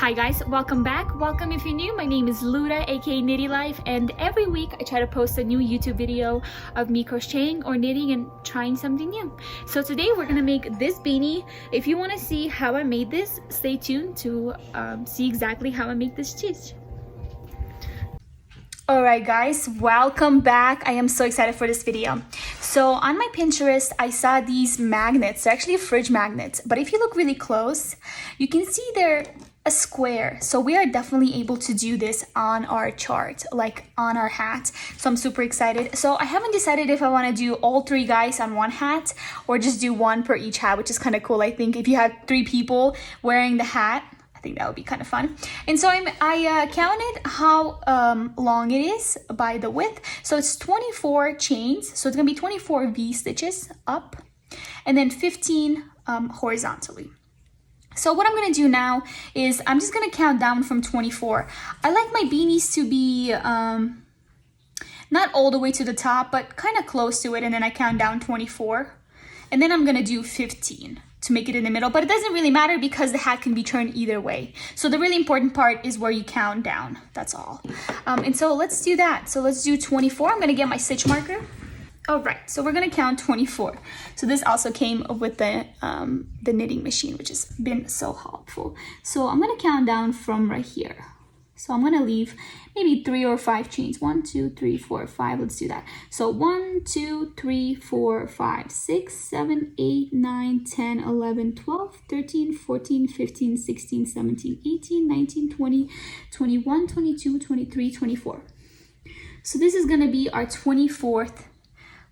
Hi guys, welcome back. Welcome if you're new. My name is Luda, aka Knitty Life, and every week I try to post a new YouTube video of me crocheting or knitting and trying something new. So today we're gonna make this beanie. If you want to see how I made this, stay tuned to see exactly how I make this stitch. Alright guys, welcome back. I am so excited for this video. So on my Pinterest, I saw these magnets. They're actually fridge magnets, but if you look really close, you can see they're a square. So we are definitely able to do this on our chart, like on our hat. So I'm super excited. So I haven't decided if I want to do all three guys on one hat or just do one per each hat, which is kind of cool. I think if you had three people wearing the hat, I think that would be kind of fun. And so I counted how long it is by the width. So it's 24 chains. So it's gonna be 24 V stitches up and then 15 horizontally. So what I'm gonna do now is I'm just gonna count down from 24. I like my beanies to be not all the way to the top, but kind of close to it. And then I count down 24. And then I'm gonna do 15 to make it in the middle, but it doesn't really matter because the hat can be turned either way. So the really important part is where you count down, that's all. And so let's do that. So let's do 24. I'm gonna get my stitch marker. All right, so we're gonna count 24. So this also came with the knitting machine, which has been so helpful. So I'm gonna count down from right here. So I'm gonna leave maybe 3 or 5 chains. 1, 2, 3, 4, 5. Let's do that. So 1, 2, 3, 4, 5, 6, 7, 8, 9, 10, 11, 12, 13, 14, 15, 16, 17, 18, 19, 20, 21, 22, 23, 24. So this is gonna be our 24th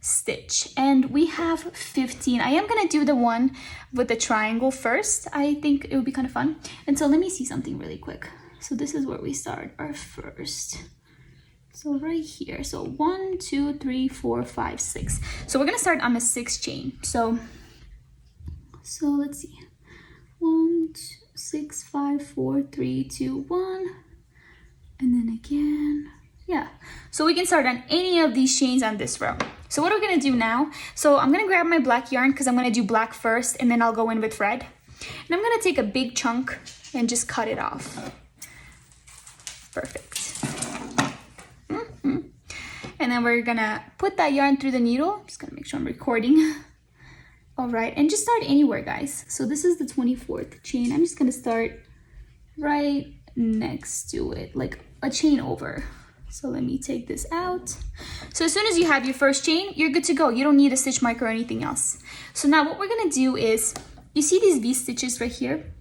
stitch, and we have 15. I am gonna do the one with the triangle first. I think it would be kind of fun. And so let me see something really quick. So this is where we start our first. So right here. So 1, 2, 3, 4, 5, 6. So we're gonna start on the 6th chain. So let's see. 1, 2, 6, 5, 4, 3, 2, 1, and then again. Yeah. So we can start on any of these chains on this row. So what are we gonna do now? So I'm gonna grab my black yarn because I'm gonna do black first, and then I'll go in with red. And I'm gonna take a big chunk and just cut it off. Perfect. And then we're gonna put that yarn through the needle. I'm just gonna make sure I'm recording. All right, and just start anywhere, guys. So this is the 24th chain. I'm just gonna start right next to it, like a chain over. So let me take this out. So as soon as you have your first chain, you're good to go. You don't need a stitch marker or anything else. So now what we're gonna do is, you see these V stitches right here?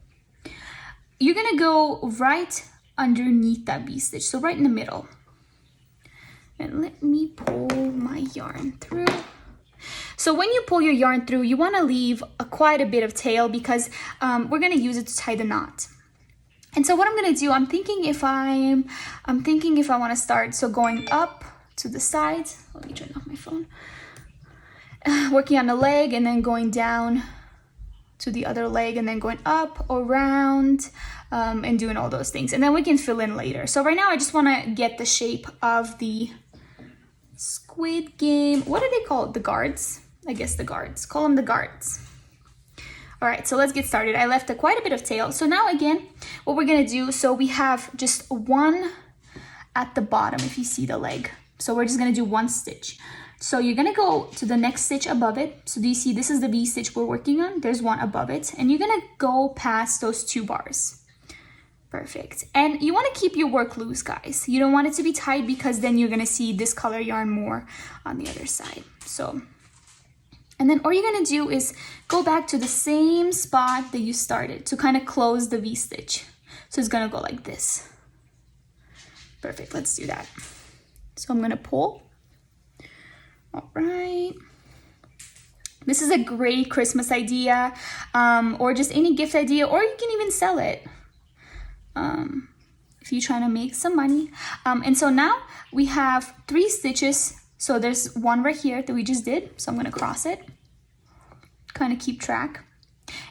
You're gonna go right underneath that V stitch, so right in the middle. And let me pull my yarn through. So when you pull your yarn through, you wanna leave quite a bit of tail because we're gonna use it to tie the knot. And so what I'm gonna do, I'm thinking if I want to start, so going up to the side. Let me turn off my phone. Working on the leg and then going down to the other leg and then going up, around, and doing all those things. And then we can fill in later. So right now I just want to get the shape of the Squid Game. What do they call it? The guards? I guess the guards. Call them the guards. All right, so let's get started. I left quite a bit of tail. So now again, what we're gonna do, so we have just one at the bottom if you see the leg. So we're just gonna do one stitch. So you're gonna go to the next stitch above it. So do you see this is the V stitch we're working on? There's one above it. And you're gonna go past those 2 bars. Perfect. And you wanna keep your work loose, guys. You don't want it to be tight because then you're gonna see this color yarn more on the other side. So. And then all you're gonna do is go back to the same spot that you started to kind of close the V stitch. So it's gonna go like this. Perfect, let's do that. So I'm gonna pull. All right. This is a great Christmas idea, or just any gift idea, or you can even sell it if you're trying to make some money. And so now we have 3 stitches. So there's one right here that we just did. So I'm gonna cross it, kind of keep track.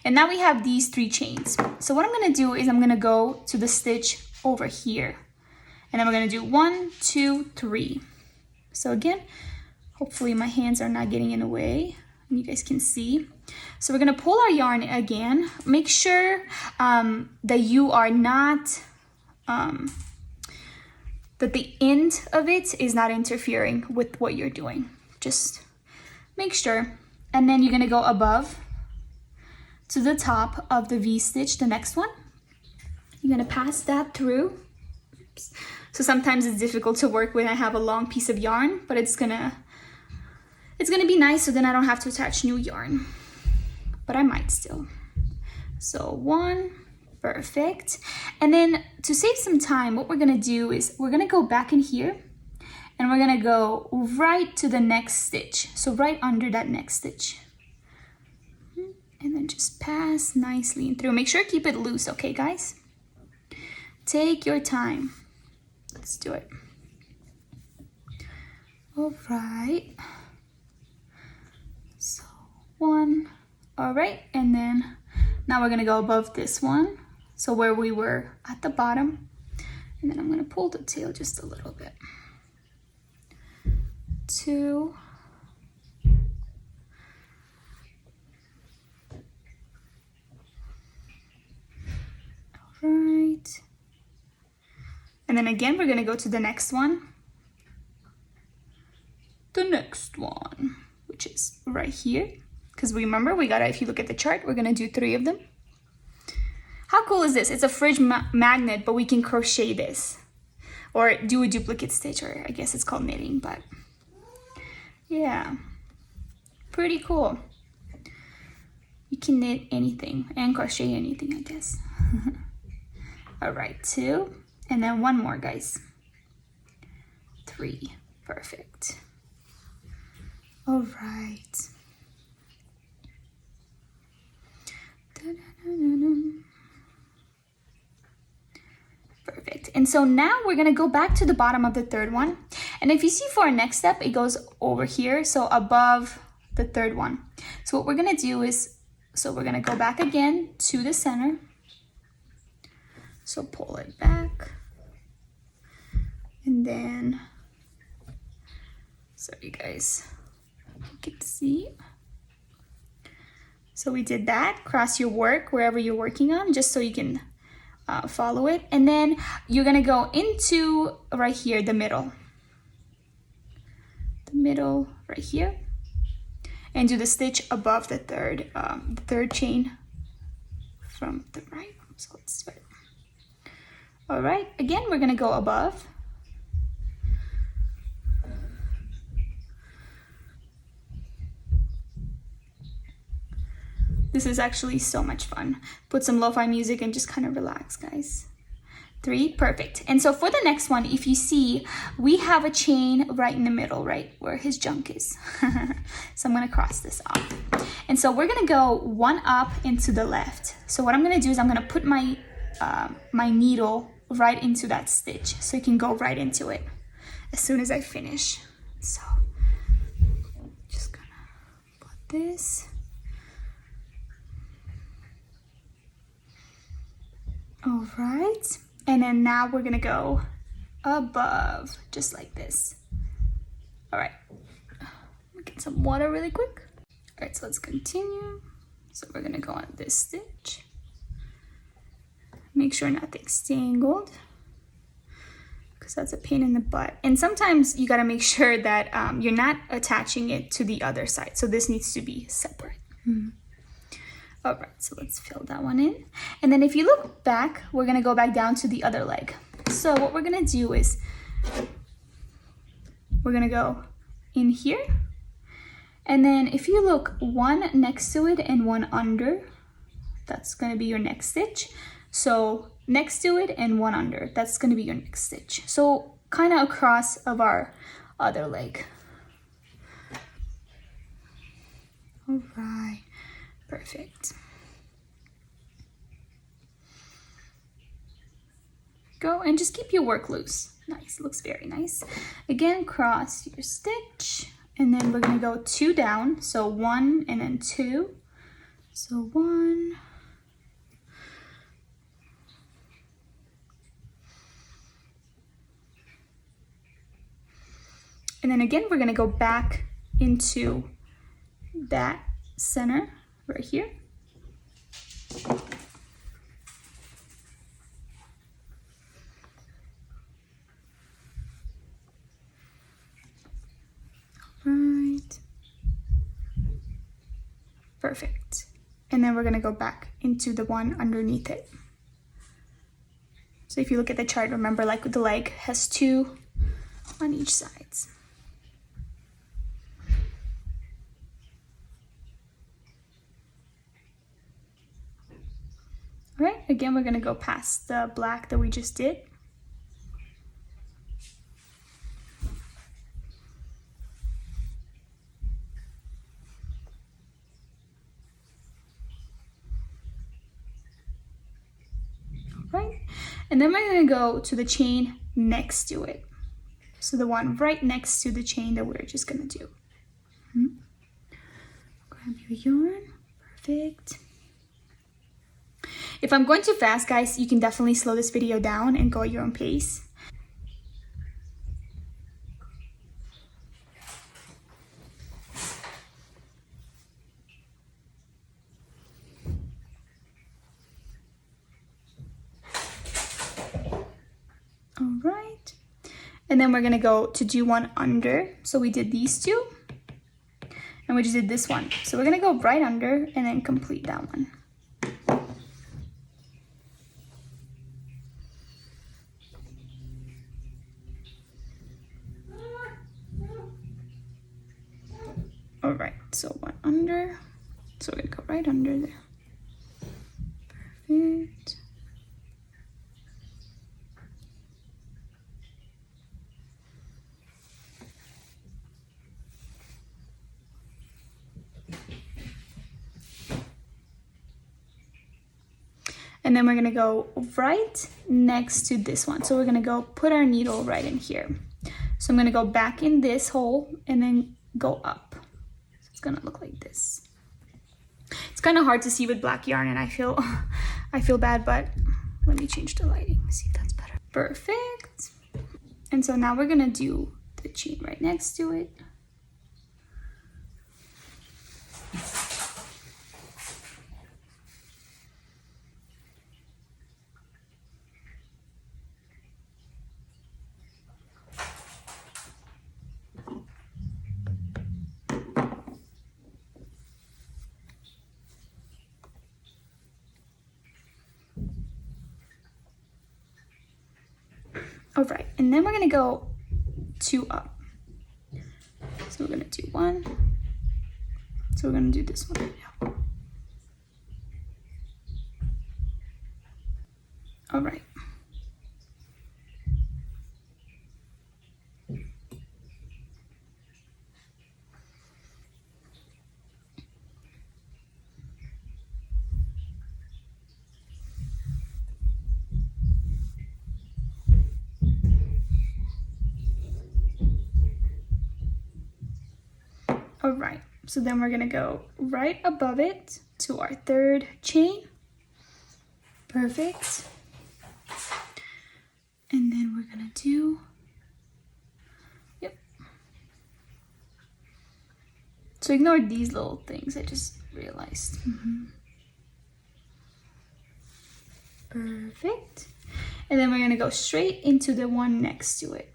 And now we have these 3 chains. So what I'm gonna do is I'm gonna go to the stitch over here. And then we're gonna do 1, 2, 3. So again, hopefully my hands are not getting in the way. and you guys can see. So we're gonna pull our yarn again. Make sure that you are not, that the end of it is not interfering with what you're doing. Just make sure. And then you're gonna go above to the top of the V-stitch, the next one. You're gonna pass that through. Oops. So sometimes it's difficult to work when I have a long piece of yarn, but it's gonna be nice, so then I don't have to attach new yarn, but I might still. So one, perfect. And then to save some time, what we're gonna do is we're gonna go back in here and we're gonna go right to the next stitch. So right under that next stitch. And then just pass nicely through. Make sure to keep it loose, okay guys? Take your time. Let's do it. All right. So one, all right. And then now we're gonna go above this one. So where we were at the bottom. And then I'm gonna pull the tail just a little bit. Two. All right. And then again, we're gonna go to the next one. The next one, which is right here. Because remember, we gotta, if you look at the chart, we're gonna do 3 of them. How cool is this? It's a fridge magnet, but we can crochet this. Or do a duplicate stitch, or I guess it's called knitting, but yeah. Pretty cool. You can knit anything and crochet anything, I guess. All right, 2. And then 1 more, guys. 3, perfect. All right. Perfect. And so now we're gonna go back to the bottom of the 3rd one. And if you see for our next step, it goes over here, so above the 3rd one. So what we're gonna do is, so we're gonna go back again to the center. So pull it back. And then, sorry guys, you can see. So we did that, cross your work wherever you're working on, just so you can follow it. And then you're gonna go into right here, the middle right here, and do the stitch above the third chain from the right. So let's do it. All right, again, we're gonna go above. This is actually so much fun. Put some lo-fi music and just kind of relax, guys. 3, perfect. And so for the next one, if you see, we have a chain right in the middle, right where his junk is. So I'm gonna cross this off. And so we're gonna go 1 up into the left. So what I'm gonna do is I'm gonna put my my needle right into that stitch, so you can go right into it as soon as I finish. So just gonna put this. All right, and then now we're gonna go above, just like this. All right, get some water really quick. All right, so let's continue. So we're gonna go on this stitch. Make sure nothing's tangled, because that's a pain in the butt. And sometimes you gotta make sure that you're not attaching it to the other side. So this needs to be separate. All right, so let's fill that one in. And then if you look back, we're gonna go back down to the other leg. So what we're gonna do is, we're gonna go in here. And then if you look 1 next to it and 1 under, that's gonna be your next stitch. So next to it and 1 under, that's gonna be your next stitch. So kind of across of our other leg. All right, perfect. Go and just keep your work loose. Nice, looks very nice. Again, cross your stitch, and then we're gonna go 2 down. So 1 and then 2. So 1. And then again, we're gonna go back into that center right here. Right. Perfect. And then we're gonna go back into the one underneath it. So if you look at the chart, remember, like the leg has two on each side. All right, again, we're gonna go past the black that we just did. Right, and then we're gonna go to the chain next to it. So the one right next to the chain that we're just gonna do. Grab your yarn, perfect. If I'm going too fast, guys, you can definitely slow this video down and go at your own pace. All right, and then we're gonna go to do one under. So we did these two, and we just did this one. So we're gonna go right under and then complete that one. All right, so one under. So we're gonna go right under there. Perfect. And then we're gonna go right next to this one. So we're gonna go put our needle right in here. So I'm gonna go back in this hole and then go up. So it's gonna look like this. It's kind of hard to see with black yarn, and I feel bad, but let me change the lighting, see if that's better. Perfect. And so now we're gonna do the chain right next to it. All right, and then we're gonna go two up. So we're gonna do one. So we're gonna do this one right now. All right. All right, so then we're gonna go right above it to our third chain. Perfect. And then we're gonna do, yep. So ignore these little things, I just realized. Perfect. And then we're gonna go straight into the one next to it.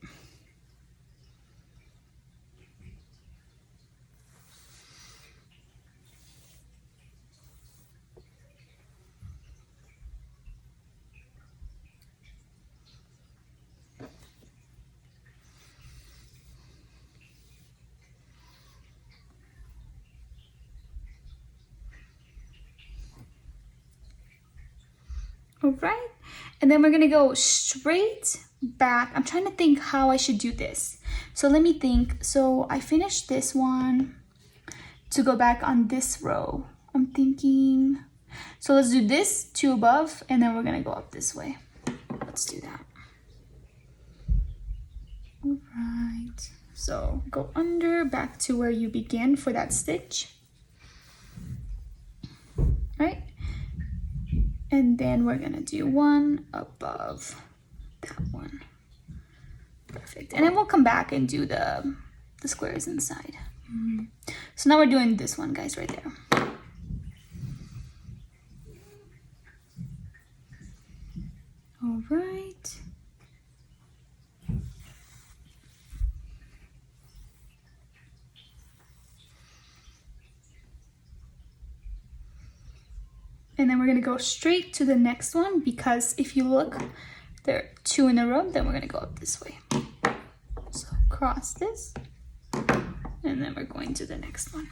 All right, and then we're gonna go straight back. I'm trying to think how I should do this. So let me think. So I finished this one to go back on this row. I'm thinking, so let's do this two above, and then we're gonna go up this way. Let's do that. All right, so go under, back to where you begin for that stitch. Right? And then we're gonna do one above that one. Perfect. And then we'll come back and do the squares inside. So now we're doing this one, guys, right there. All right. And then we're gonna go straight to the next one, because if you look, there are 2 in a row, then we're gonna go up this way. So cross this, and then we're going to the next one.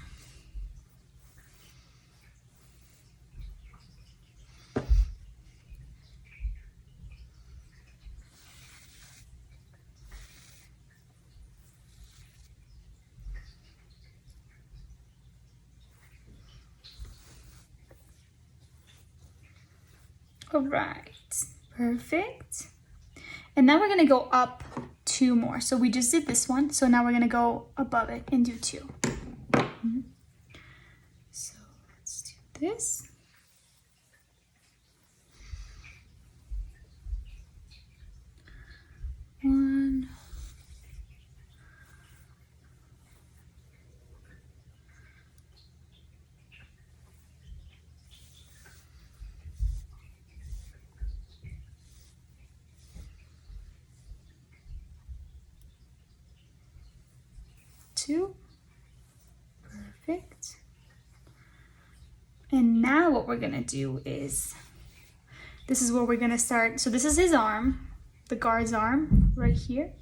All right, perfect. And now we're gonna go up 2 more. So we just did this one, so now we're gonna go above it and do 2. So let's do this. One. Two. Perfect. And now what we're gonna do is, this is where we're gonna start. So this is his arm, the guard's arm right here.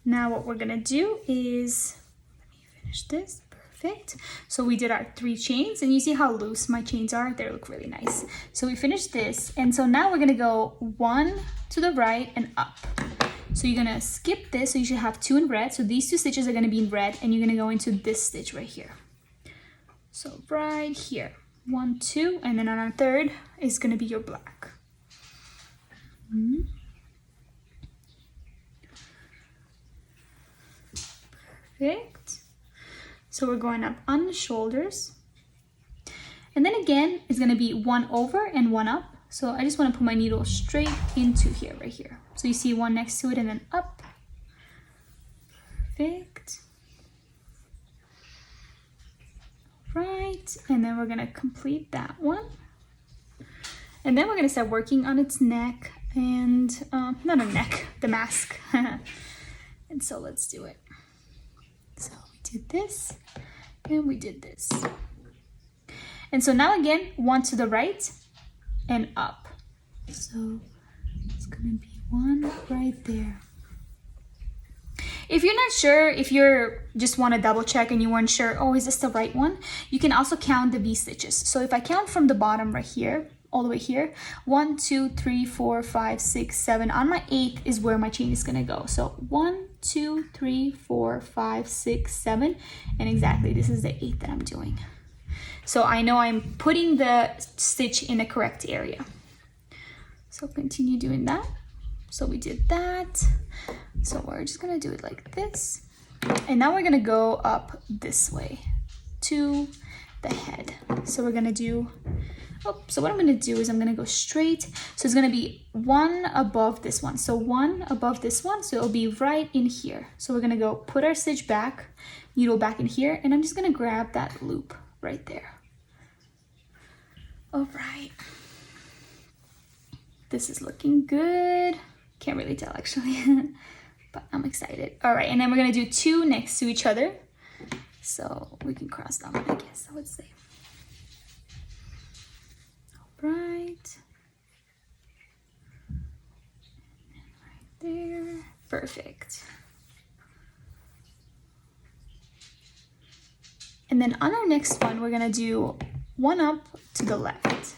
Now what we're gonna do is, let me finish this. Perfect. So we did our 3 chains, and you see how loose my chains are? They look really nice. So we finished this, and so now we're gonna go 1 to the right and up. So you're gonna skip this, so you should have 2 in red. So these 2 stitches are gonna be in red, and you're gonna go into this stitch right here. So right here, 1, 2, and then on our 3rd is gonna be your black. Perfect. So we're going up on the shoulders. And then again, it's gonna be 1 over and 1 up. So I just wanna put my needle straight into here, right here. So you see 1 next to it and then up. Perfect. Right, and then we're gonna complete that one. And then we're gonna start working on its neck and, not a neck, the mask. And so let's do it. So we did this and we did this. And so now again, 1 to the right and up. So it's gonna be 1 right there. If you're not sure, if you're just want to double check and you weren't sure, oh, is this the right one? You can also count the V stitches. So if I count from the bottom right here, all the way here, 1, 2, 3, 4, 5, 6, 7. On my 8th is where my chain is gonna go. So 1, 2, 3, 4, 5, 6, 7, and exactly this is the 8th that I'm doing. So I know I'm putting the stitch in the correct area. So continue doing that. So we did that. So we're just gonna do it like this. And now we're gonna go up this way to the head. So we're gonna do, so what I'm gonna do is I'm gonna go straight. So it's gonna be 1 above this one. So 1 above this one, so it'll be right in here. So we're gonna go put our stitch back, needle back in here, and I'm just gonna grab that loop right there. All right. This is looking good. Can't really tell actually, but I'm excited. All right, and then we're gonna do 2 next to each other. So we can cross them, I guess I would say. All right. And right there, perfect. And then on our next one, we're gonna do 1 up to the left.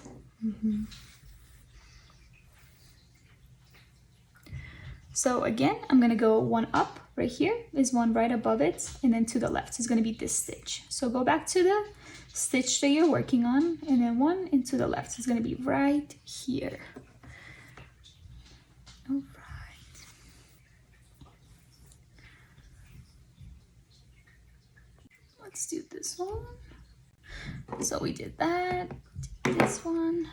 So again, I'm gonna go 1 up, right here is 1 right above it, and then to the left is gonna be this stitch. So go back to the stitch that you're working on, and then 1 into the left is gonna be right here. All right. Let's do this one. So we did that, did this one.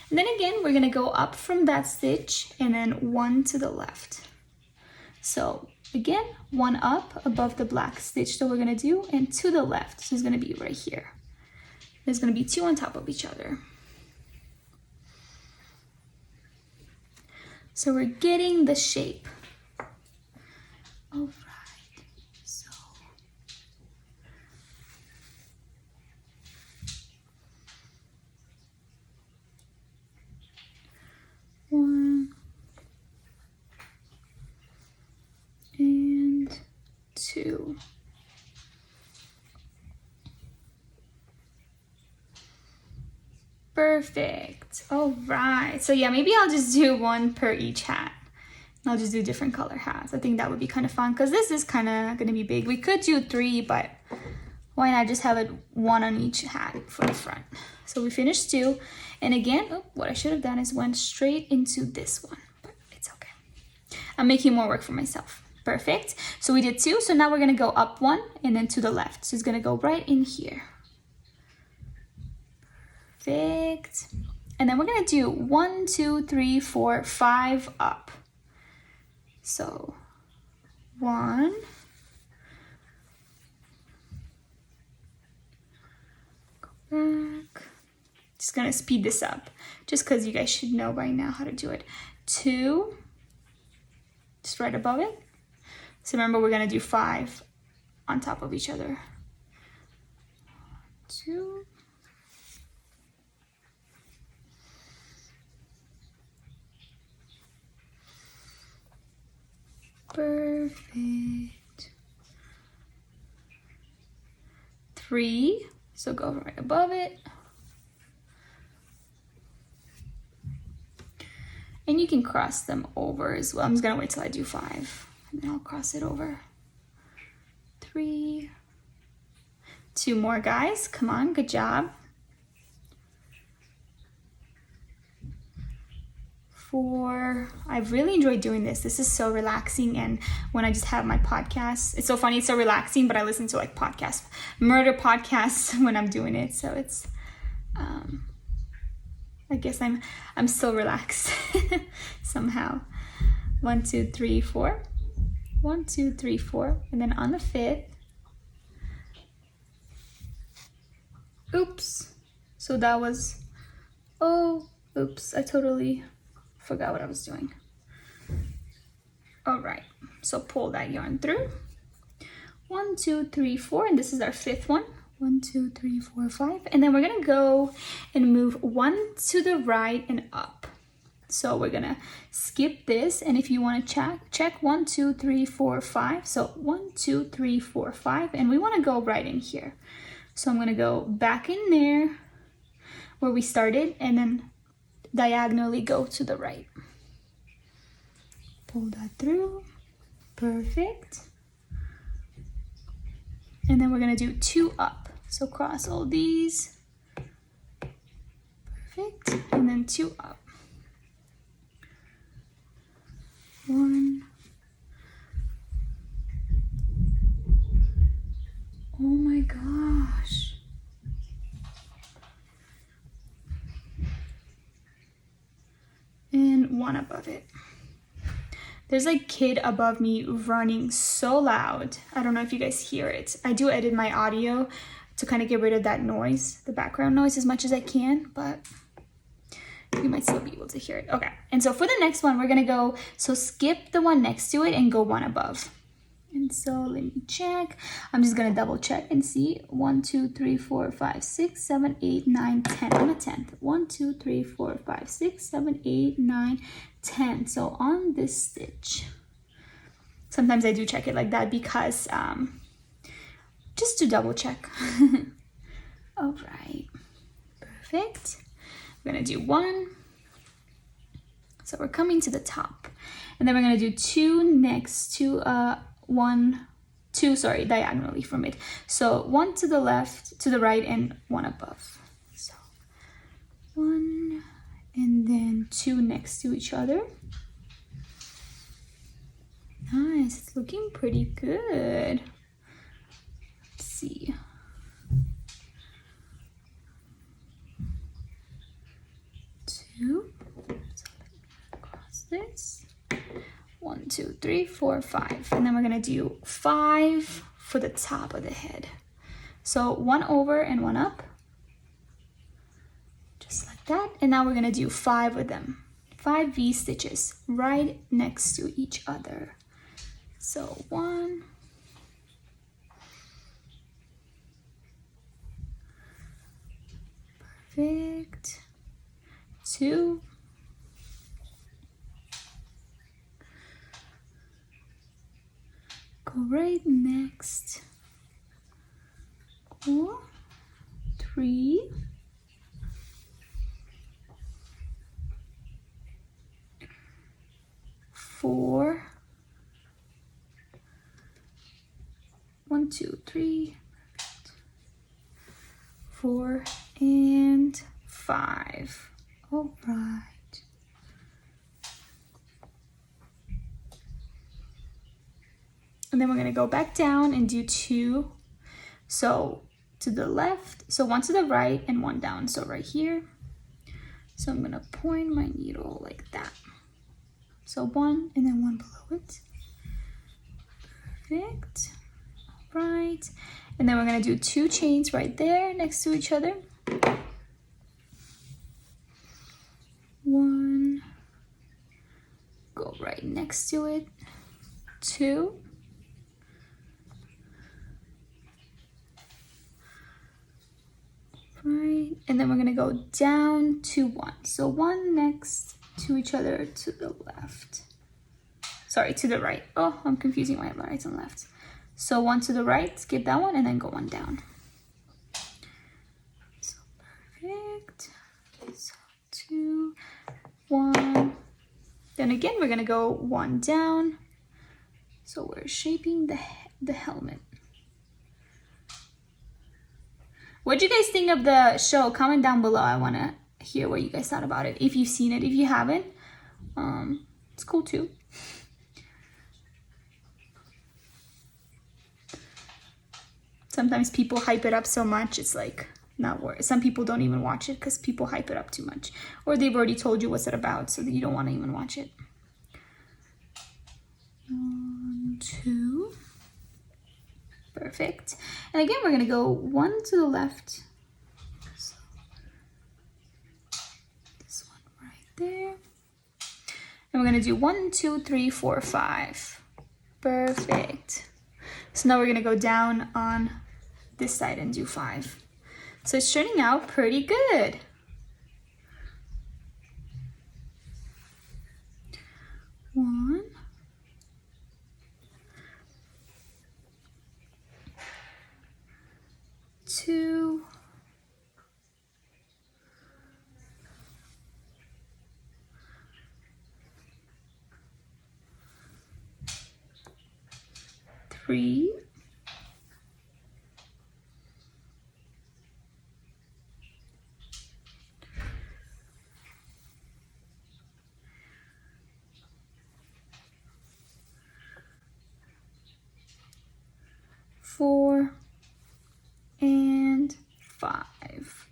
And then again, we're gonna go up from that stitch and then 1 to the left. So again, one up above the black stitch that we're gonna do, and to the left. So it's gonna be right here. There's gonna be two on top of each other. So we're getting the shape. All right, so. One. And two. Perfect. All right. So yeah, maybe I'll just do one per each hat. I'll just do different color hats. I think that would be kind of fun because this is kind of going to be big. We could do 3, but why not just have it one on each hat for the front? So we finished 2. And again, what I should have done is went straight into this one, but it's okay. I'm making more work for myself. Perfect. So we did 2. So now we're going to go up 1 and then to the left. So it's going to go right in here. Perfect. And then we're going to do 1, 2, 3, 4, 5 up. So 1, go back. Just going to speed this up just because you guys should know by now how to do it. 2, just right above it. So remember, we're going to do 5 on top of each other. 2. Perfect. 3, so go right above it. And you can cross them over as well. I'm just gonna wait till I do 5 and then I'll cross it over. 3, 2 more, guys. Come on, good job. 4. I've really enjoyed doing this. This is so relaxing, and when I just have my podcast, it's so funny, it's so relaxing, but I listen to like podcasts, murder podcasts when I'm doing it. So it's I guess I'm still relaxed somehow. 1, 2, 3, 4. 1, 2, 3, 4. And then on the 5th, oops. So that was, oops, I totally forgot what I was doing. All right, so pull that yarn through. 1, 2, 3, 4, and this is our 5th one. 1, 2, 3, 4, 5, and then we're gonna go and move 1 to the right and up. So we're gonna skip this, and if you want to check 1, 2, 3, 4, 5. So 1, 2, 3, 4, 5, and we want to go right in here. So I'm gonna go back in there where we started, and then diagonally go to the right. Pull that through. Perfect. And then we're gonna do 2 up. So cross all these. Perfect. And then 2 up. 1. Oh my gosh. And 1 above it. There's a kid above me running so loud. I don't know if you guys hear it. I do edit my audio to kind of get rid of that noise, the background noise, as much as I can, but you might still be able to hear it. Okay, and so for the next one, we're gonna go, so skip the one next to it and go 1 above. And so let me check. I'm just gonna double check and see. 1, 2, 3, 4, 5, 6, 7, 8, 9, 10 on the 10th. 1, 2, 3, 4, 5, 6, 7, 8, 9, 10. So on this stitch, sometimes I do check it like that because just to double check. All right, perfect. We're gonna do 1. So we're coming to the top, and then we're gonna do 2 next to 1, 2, sorry, diagonally from it. So 1 to the left, to the right, and 1 above. So 1, and then 2 next to each other. Nice, it's looking pretty good. Let's see. 2. So let me cross this. 1, 2, 3, 4, 5. And then we're gonna do 5 for the top of the head. So 1 over and 1 up. Just like that. And now we're gonna do 5 of them. 5 V stitches right next to each other. So 1. Perfect. 2. Go right next. 4, 3. 4. 1, 2, 3. 4 and 5. All right. And then we're gonna go back down and do 2. So to the left, so 1 to the right and 1 down. So right here. So I'm gonna point my needle like that. So 1 and then 1 below it. Perfect. All right. And then we're gonna do 2 chains right there next to each other. 1. Go right next to it. 2. Right. And then we're gonna go down to 1. So 1 next to each other to the left. Sorry, to the right. Oh, I'm confusing my right and left. So 1 to the right, skip that one, and then go 1 down. So perfect. So 2, 1. Then again, we're gonna go 1 down. So we're shaping the helmet. What do you guys think of the show? Comment down below. I wanna hear what you guys thought about it. If you've seen it, if you haven't, it's cool too. Sometimes people hype it up so much, it's like not worth it. Some people don't even watch it because people hype it up too much. Or they've already told you what's it about, so that you don't want to even watch it. 1, 2. Perfect. And again, we're going to go 1 to the left. So this one right there. And we're going to do 1, 2, 3, 4, 5. Perfect. So now we're going to go down on this side and do 5. So it's turning out pretty good. One. 2. 3. 4 and 5.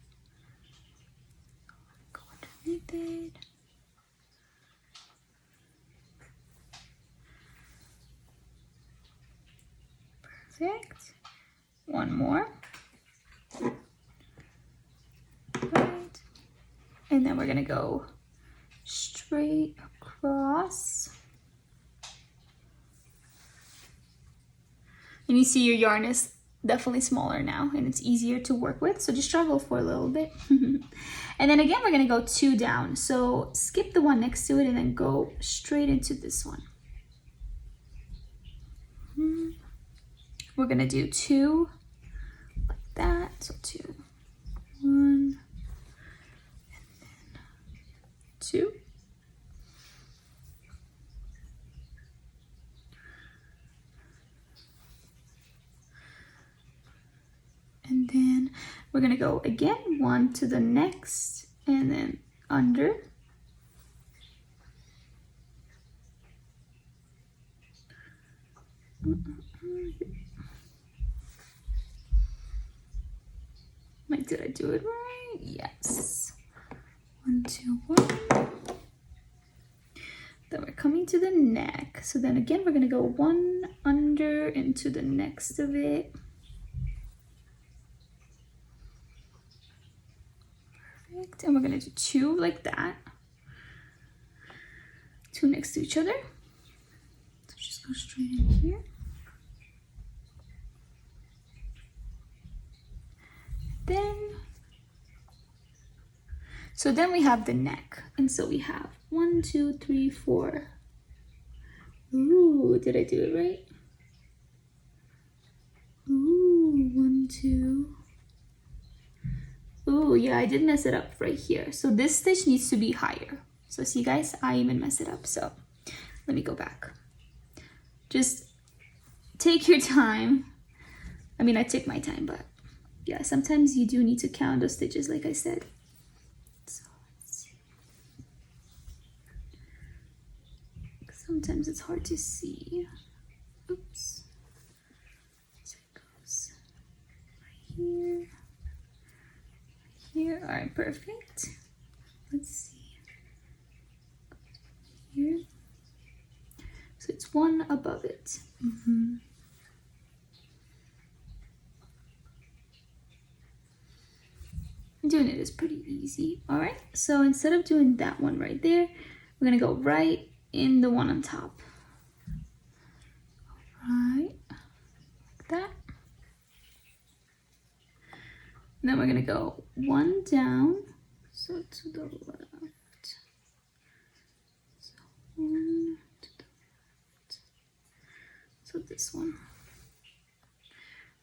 Go underneath it. Perfect. One more. Right. And then we're gonna go straight across. And you see your yarn is definitely smaller now and it's easier to work with. So just struggle for a little bit. And then again, we're gonna go 2 down. So skip the one next to it and then go straight into this one. We're gonna do 2 like that. So 2, 1, and then 2. And then we're gonna go again 1 to the next and then under. Like, did I do it right? Yes. 1, 2, 1. Then we're coming to the neck. So then again, we're gonna go one under into the next of it. Perfect. And we're gonna do two like that. Two next to each other. So just go straight in here. Then we have the neck, and so we have 1, 2, 3, 4. Ooh, did I do it right? Ooh, 1, 2. Ooh, yeah, I did mess it up right here. So this stitch needs to be higher. So see guys, I even messed it up. So let me go back. Just take your time. I mean, I took my time, but yeah, sometimes you do need to count those stitches like I said. So let's see. Sometimes it's hard to see. Oops. So it goes right here. Here. All right, perfect. Let's see. Here. So it's one above it. Doing it is pretty easy. All right, so instead of doing that one right there, we're gonna go right in the one on top. Right, like that. And then we're gonna go one down, so to the left. So one to the left. So this one.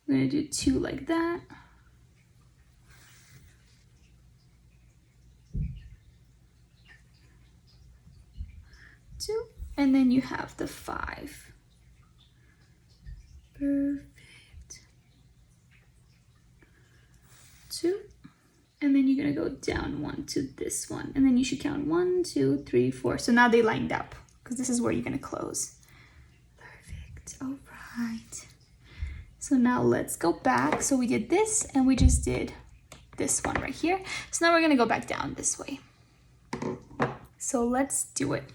We're gonna do two like that. Two, and then you have the 5. Perfect. 2, and then you're gonna go down 1 to this one, and then you should count 1, 2, 3, 4. So now they lined up because this is where you're gonna close. Perfect. All right. So now let's go back. So we did this, and we just did this one right here. So now we're gonna go back down this way. So let's do it.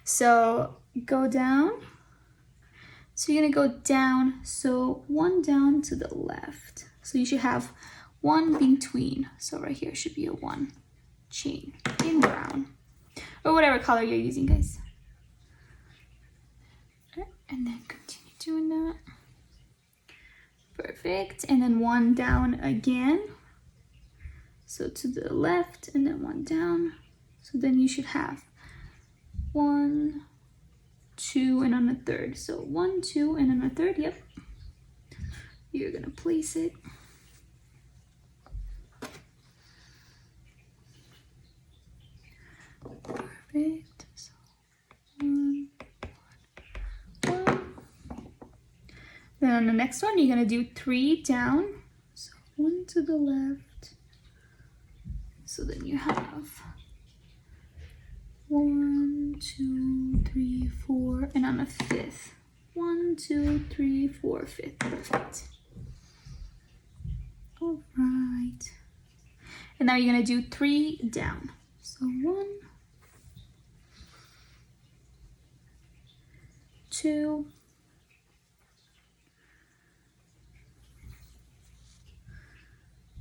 So go down. So you're gonna go down, so one down to the left. So you should have one between. So right here should be a 1 chain in brown or whatever color you're using, guys. And then continue doing that. Perfect. And then one down again. So to the left, and then one down. So then you should have 1, 2, and on the third. So 1, 2, and on the third. Yep. You're gonna place it. Perfect. So 1, 1, 1. Then on the next one, you're gonna do 3 down. So 1 to the left. So then you have 1, 2, 3, 4, and on the 5th. 1, 2, 3, 4, 5th. Perfect. All right. And now you're gonna do 3 down. So 1, 2,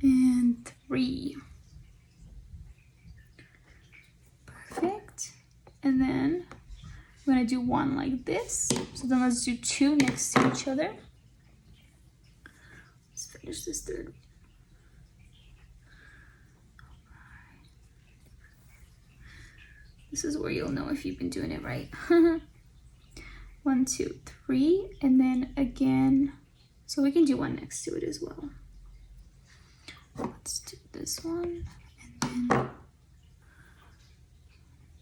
and 3. Perfect. And then we're gonna do one like this. So then let's do 2 next to each other. Let's finish this third. This is where you'll know if you've been doing it right. 1, 2, 3, and then again. So we can do one next to it as well. Let's do this one, and then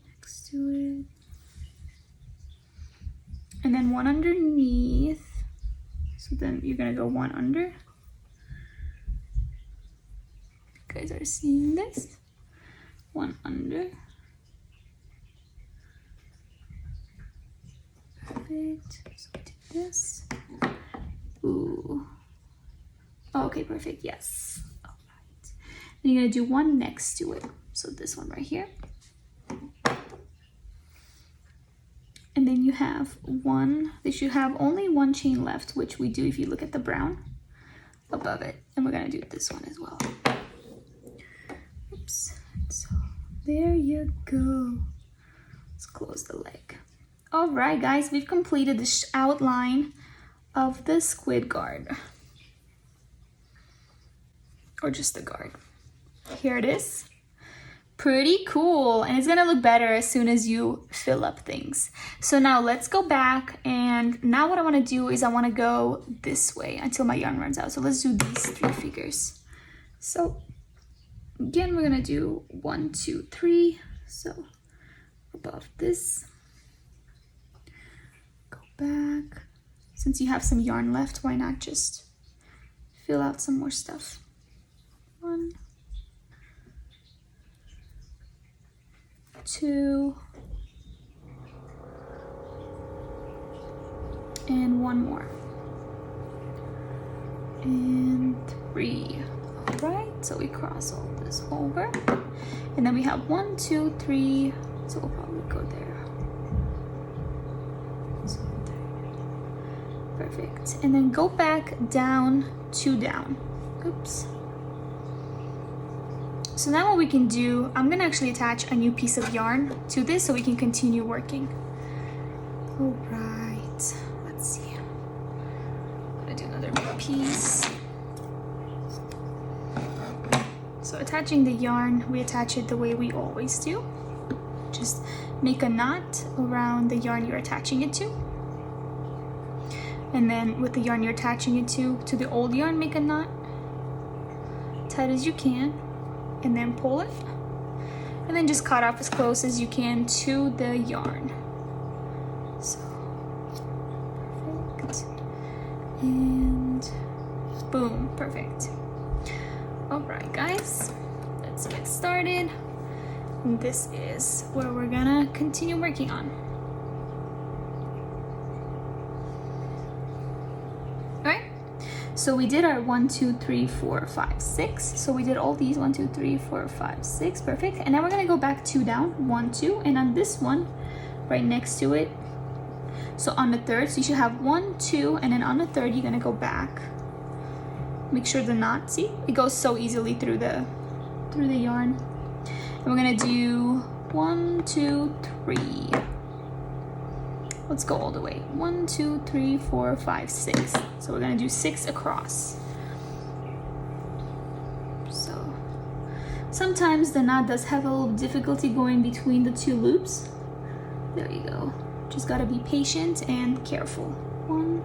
next to it, and then one underneath. So then you're gonna go one under. You guys are seeing this? One under. Perfect. So do this. Ooh. Oh, okay, perfect. Yes. All right. Then you're gonna do one next to it. So this one right here. And then you have one, they should have only one chain left, which we do if you look at the brown above it. And we're gonna do this one as well. Oops, so there you go. Let's close the leg. All right, guys, we've completed the outline of the squid guard. Or just the guard. Here it is. Pretty cool, and it's gonna look better as soon as you fill up things. So now let's go back, and now what I want to do is I want to go this way until my yarn runs out. So let's do these 3 figures. So again, we're gonna do 1, 2, 3. So above this, go back. Since you have some yarn left, why not just fill out some more stuff? 1, 2, and 1 more, and 3. All right, so we cross all this over, and then we have 1, 2, 3. So we'll probably go there. So there. Perfect. And then go back down, 2 down. Oops. So now what we can do, I'm gonna actually attach a new piece of yarn to this so we can continue working. All right, let's see. I'm gonna do another big piece. So attaching the yarn, we attach it the way we always do. Just make a knot around the yarn you're attaching it to. And then with the yarn you're attaching it to the old yarn, make a knot tight as you can. And then pull it, and then just cut off as close as you can to the yarn. So perfect, and boom, perfect. All right, guys, let's get started. And this is where we're gonna continue working on. So we did our 1, 2, 3, 4, 5, 6. So we did all these 1, 2, 3, 4, 5, 6. Perfect. And now we're gonna go back 2 down, 1, 2, and on this one, right next to it. So on the third, so you should have 1, 2, and then on the third, you're gonna go back. Make sure the knot, see, it goes so easily through the yarn. And we're gonna do 1, 2, 3. Let's go all the way. 1, 2, 3, 4, 5, 6. So we're gonna do 6 across. So sometimes the knot does have a little difficulty going between the 2 loops. There you go. Just gotta be patient and careful. 1.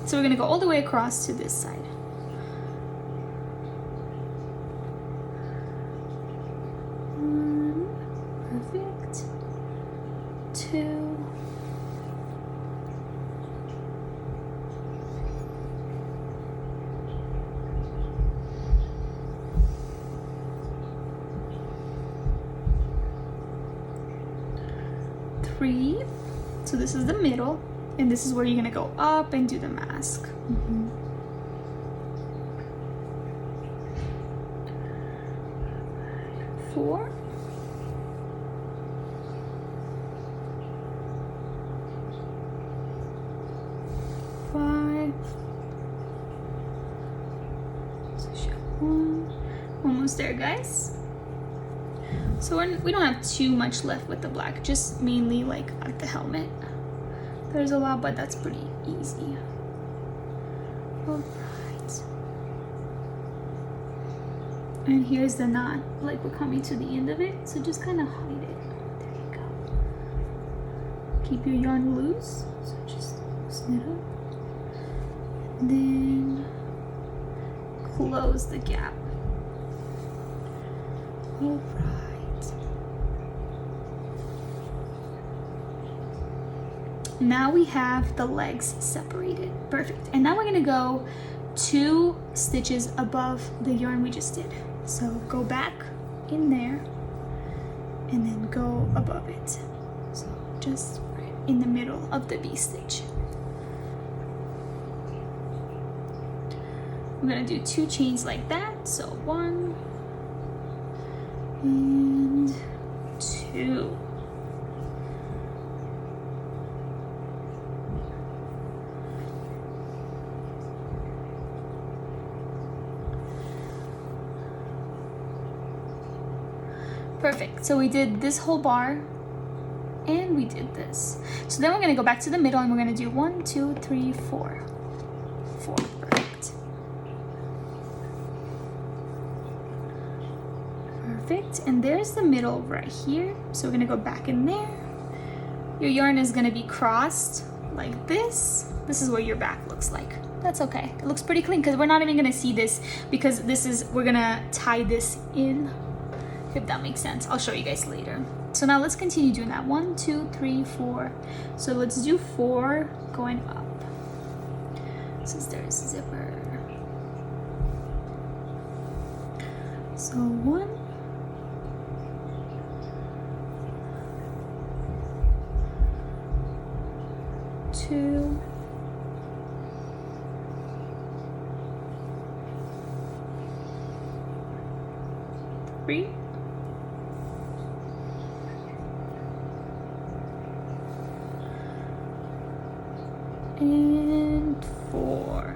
So we're gonna go all the way across to this side. Perfect. 2. Three. So this is the middle, and this is where you're gonna go up and do the mask. 4. 5. Almost there, guys. So we don't have too much left with the black, just mainly like at the helmet. There's a lot, but that's pretty easy. All right. And here's the knot, like we're coming to the end of it, so just kind of hide it. There you go. Keep your yarn loose, so just loosen it up. And then close the gap. All right. Now we have the legs separated. Perfect. And now we're gonna go 2 stitches above the yarn we just did. So go back in there and then go above it. So just right in the middle of the V stitch. We're gonna do 2 chains like that. So 1 and 2. Perfect. So we did this whole bar and we did this. So then we're gonna go back to the middle and we're gonna do 1, 2, 3, 4. 4, perfect. Perfect, and there's the middle right here. So we're gonna go back in there. Your yarn is gonna be crossed like this. This is what your back looks like. That's okay. It looks pretty clean because we're not even gonna see this because we're gonna tie this in, if that makes sense. I'll show you guys later. So now let's continue doing that. 1, 2, 3, 4. So let's do 4 going up. Since there's zipper. So 1. 2. 3. And 4.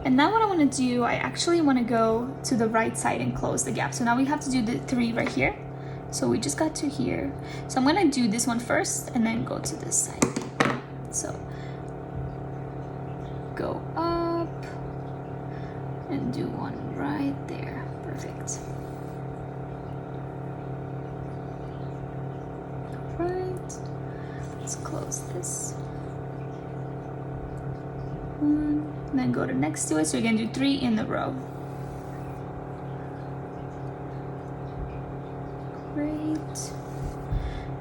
And now what I want to do, I actually want to go to the right side and close the gap. So now we have to do the 3 right here. So we just got to here. So I'm going to do this one first and then go to this side. So go up and do one right there. Perfect. Let's close this one and then go to next to it. So you're gonna do 3 in the row. Great,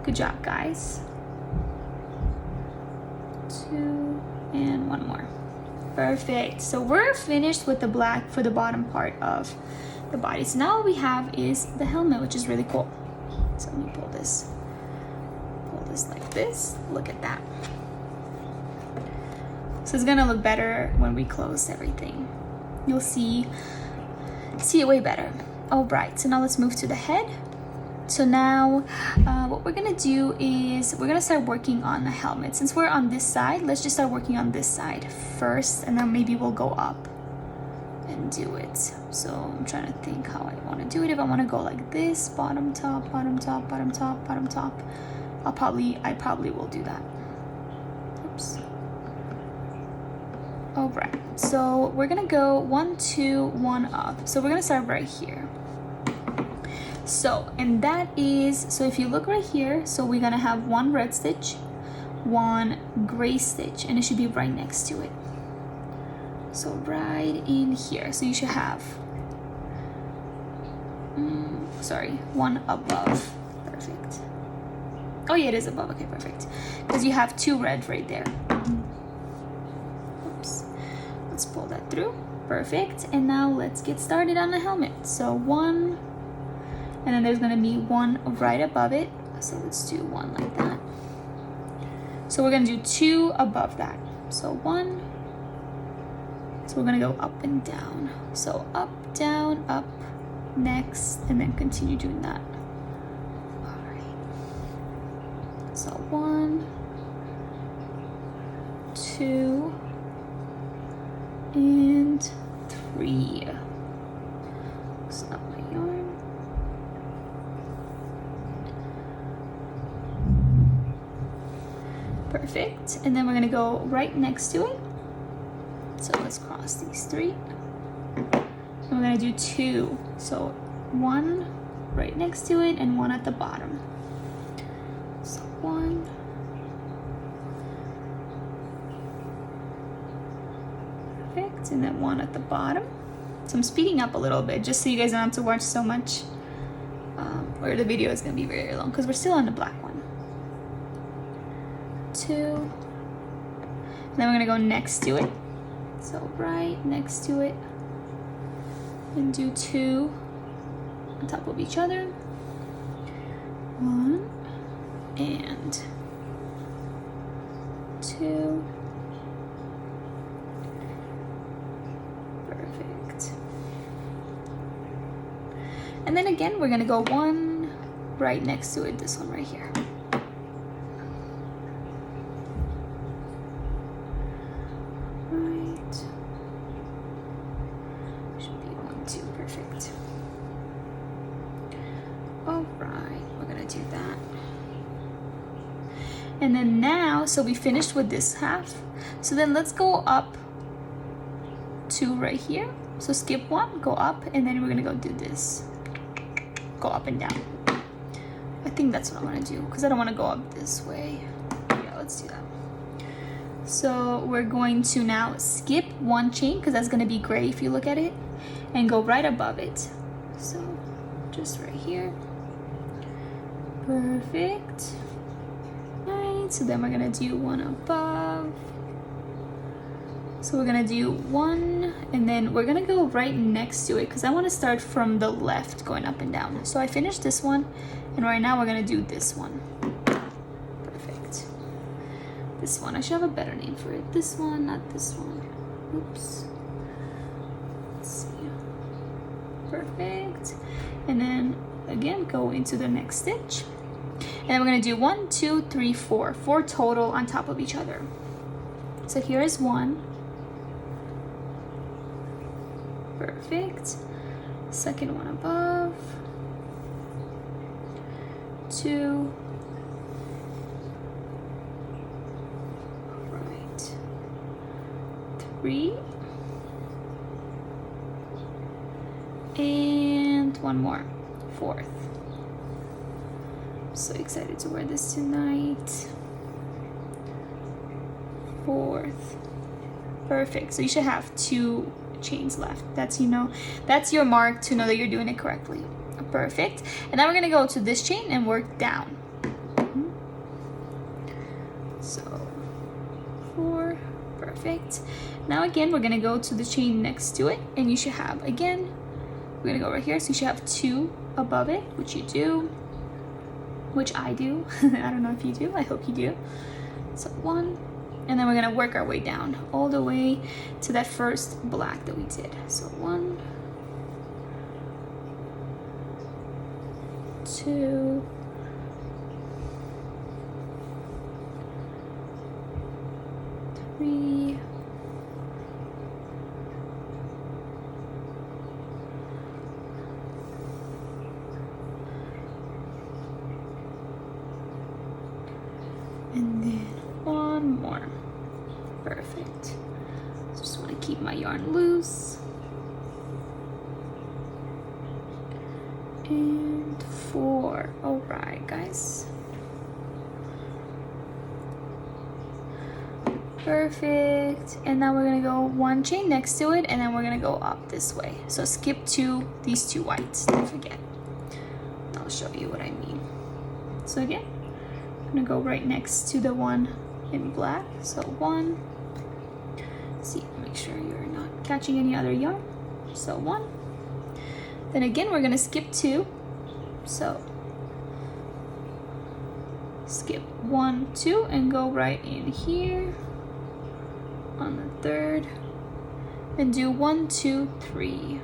good job guys. 2 and 1 more. Perfect. So we're finished with the black for the bottom part of the body. So now what we have is the helmet, which is really cool. So let me pull this like this. Look at that. So it's gonna look better when we close everything. You'll see it way better. All right, so now let's move to the head. So now what we're gonna do is we're gonna start working on the helmet. Since we're on this side, let's just start working on this side first, and then maybe we'll go up and do it. So I'm trying to think how I want to do it. If I want to go like this, bottom top, bottom top, bottom top, bottom top, I probably will do that. Oops. All right, so we're gonna go 1, 2, 1 up. So we're gonna start right here. So, and that is, so if you look right here, so we're gonna have 1 red stitch, 1 gray stitch, and it should be right next to it. So right in here. So you should have, 1 above. Perfect. Oh yeah, it is above. Okay, perfect. Because you have 2 red right there. Oops. Let's pull that through. Perfect. And now let's get started on the helmet. So 1, and then there's gonna be 1 right above it. So let's do 1 like that. So we're gonna do 2 above that. So 1. So we're gonna go up and down. So up, down, up, next, and then continue doing that. So 1, 2, and 3. Loosen up my yarn. Perfect. And then we're gonna go right next to it. So let's cross these 3. And we're gonna do 2. So 1 right next to it and 1 at the bottom. So 1. Perfect, and then 1 at the bottom. So I'm speeding up a little bit just so you guys don't have to watch so much, or the video is gonna be very long because we're still on the black one. 2. And then we're gonna go next to it. So right next to it, and do 2 on top of each other. 1. And 2. Perfect. And then again, we're gonna go 1 right next to it, this one right here. Right. Perfect. All right, we're gonna do that. And then now, so we finished with this half. So then let's go up to right here. So skip one, go up, and then we're gonna go do this. Go up and down. I think that's what I'm gonna do because I don't want to go up this way. Yeah, let's do that. So we're going to now skip one chain because that's gonna be gray if you look at it, and go right above it. So just right here. Perfect. Right, so then we're gonna do one above. So we're gonna do one, and then we're gonna go right next to it because I want to start from the left going up and down. So I finished this one, and right now we're gonna do this one. Perfect. This one, I should have a better name for it. This one, not this one. Oops. Let's see. Perfect. And then again, go into the next stitch. And then we're gonna do 1, 2, 3, 4. 4 total on top of each other. So here is one. Perfect. Second one above. 2. Right. 3. And one more. 4th. I'm so excited to wear this tonight. 4th. Perfect. So you should have 2 chains left. That's, you know, that's your mark to know that you're doing it correctly. Perfect. And now we're gonna go to this chain and work down. So 4. Perfect. Now again, we're gonna go to the chain next to it, and you should have, again, we're gonna go right here. So you should have 2 above it, which you do, which I do. I don't know if you do. I hope you do. So 1. And then we're gonna work our way down all the way to that first black that we did. So 1, 2, 3, 4, and then one more. Perfect. Just want to keep my yarn loose. And 4. All right, guys. Perfect. And now we're gonna go 1 chain next to it, and then we're gonna go up this way. So skip these 2 whites. Don't forget. I'll show you what I mean. So again, I'm gonna go right next to the one in black. So 1. See, make sure you're not catching any other yarn. So 1. Then again, we're gonna skip 2. So skip 1, 2, and go right in here on the 3rd, and do 1, 2, 3.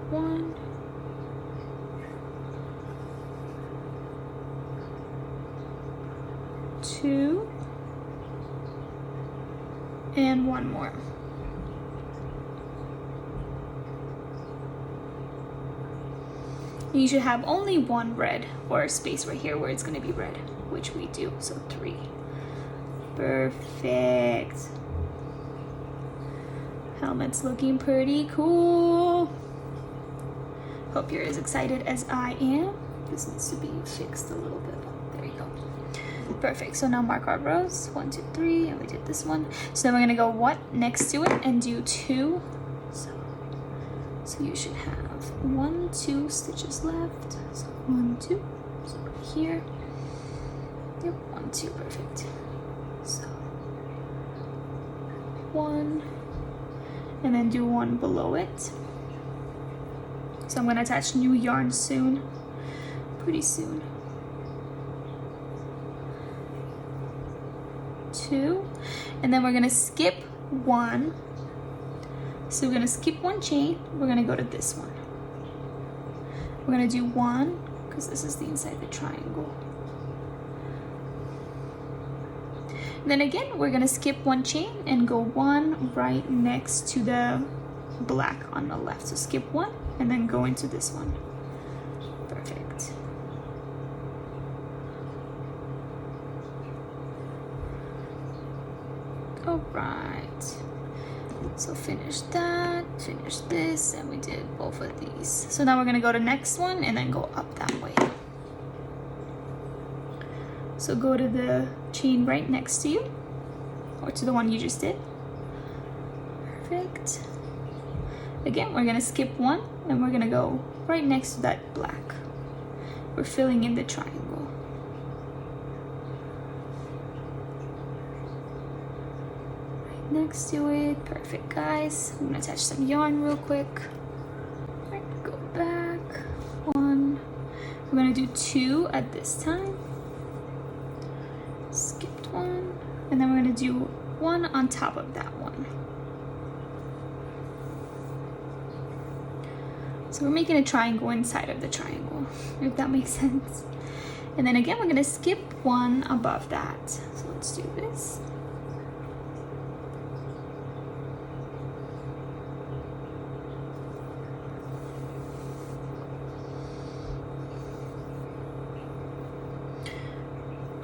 1, 2, and 1 more. You should have only 1 red, or a space right here where it's going to be red, which we do. So 3. Perfect. Helmet's looking pretty cool. Hope you're as excited as I am. This needs to be fixed a little bit. There you go. Perfect. So now mark our rows. 1, 2, 3, and we did this one. So then we're gonna go next to it and do 2. So you should have 1, 2 stitches left. So 1, 2. So right here. Yep. 1, 2. Perfect. So 1, and then do 1 below it. So I'm gonna attach new yarn soon, pretty soon. 2, and then we're gonna skip 1. So we're gonna skip 1 chain. We're gonna go to this one. We're gonna do 1 because this is the inside of the triangle. Then again, we're gonna skip one chain and go one right next to the black on the left. So skip one and then go into this one. Perfect. All right, so finish that, finish this, and we did both of these. So now we're gonna go to next one and then go up that way. So go to the chain right next to you, or to the one you just did. Perfect. Again, we're gonna skip one and we're gonna go right next to that black. We're filling in the triangle. Right next to it. Perfect, guys. I'm gonna attach some yarn real quick. Right, go back. One. We're gonna do two at this time. Skipped one. And then we're gonna do one on top of that one. So we're making a triangle inside of the triangle, if that makes sense. And then again, we're gonna skip one above that. So let's do this.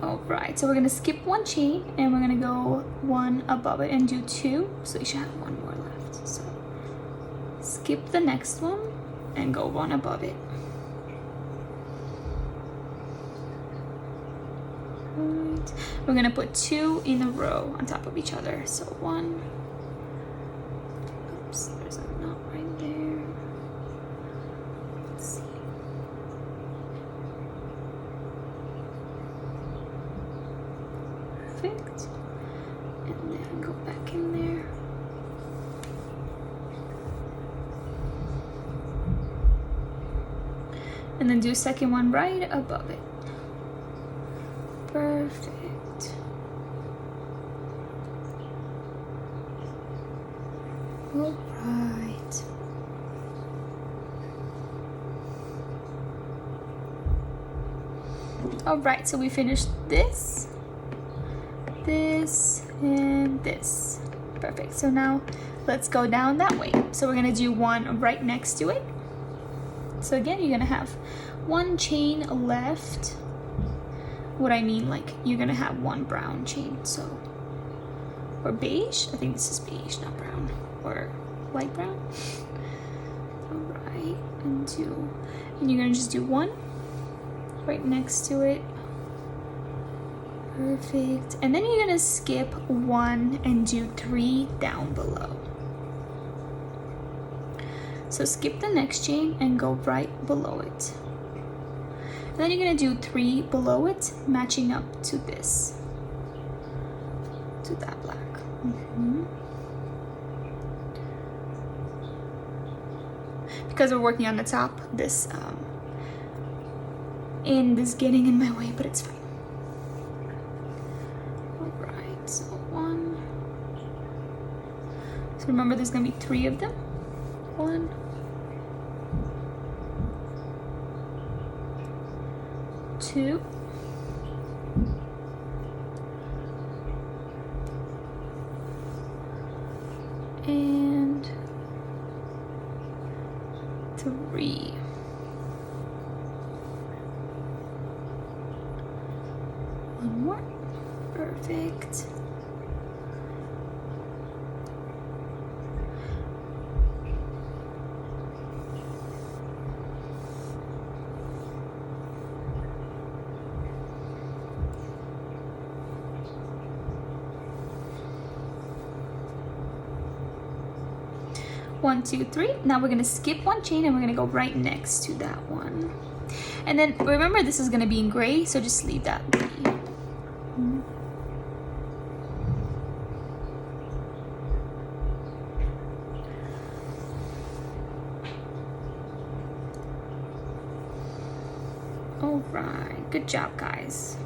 All right, so we're gonna skip one chain and we're gonna go one above it and do two. So you should have one more left. So skip the next one and go one above it. Right. We're gonna put two in a row on top of each other. So one. Oops, there's a knot right there. Let's see. Perfect. And then go back in there. And then do a second one right above it. Perfect. All right. All right, so we finished this, and this. Perfect. So now let's go down that way. So we're gonna do one right next to it. So again, you're gonna have one chain left. What I mean, like, you're gonna have one brown chain, so, or beige. I think this is beige, not brown, or light brown. All right, and you're gonna just do one right next to it. Perfect. And then you're gonna skip one and do three down below. So skip the next chain and go right below it. And then you're gonna do three below it, matching up to this, to that black. Because we're working on the top, this end is getting in my way, but it's fine. All right, so one. So remember, there's gonna be three of them. One. Two. And three. One more. Perfect. One, two, three. Now we're gonna skip one chain and we're gonna go right next to that one. And then remember, this is gonna be in gray, so just leave that be. All right, good job, guys.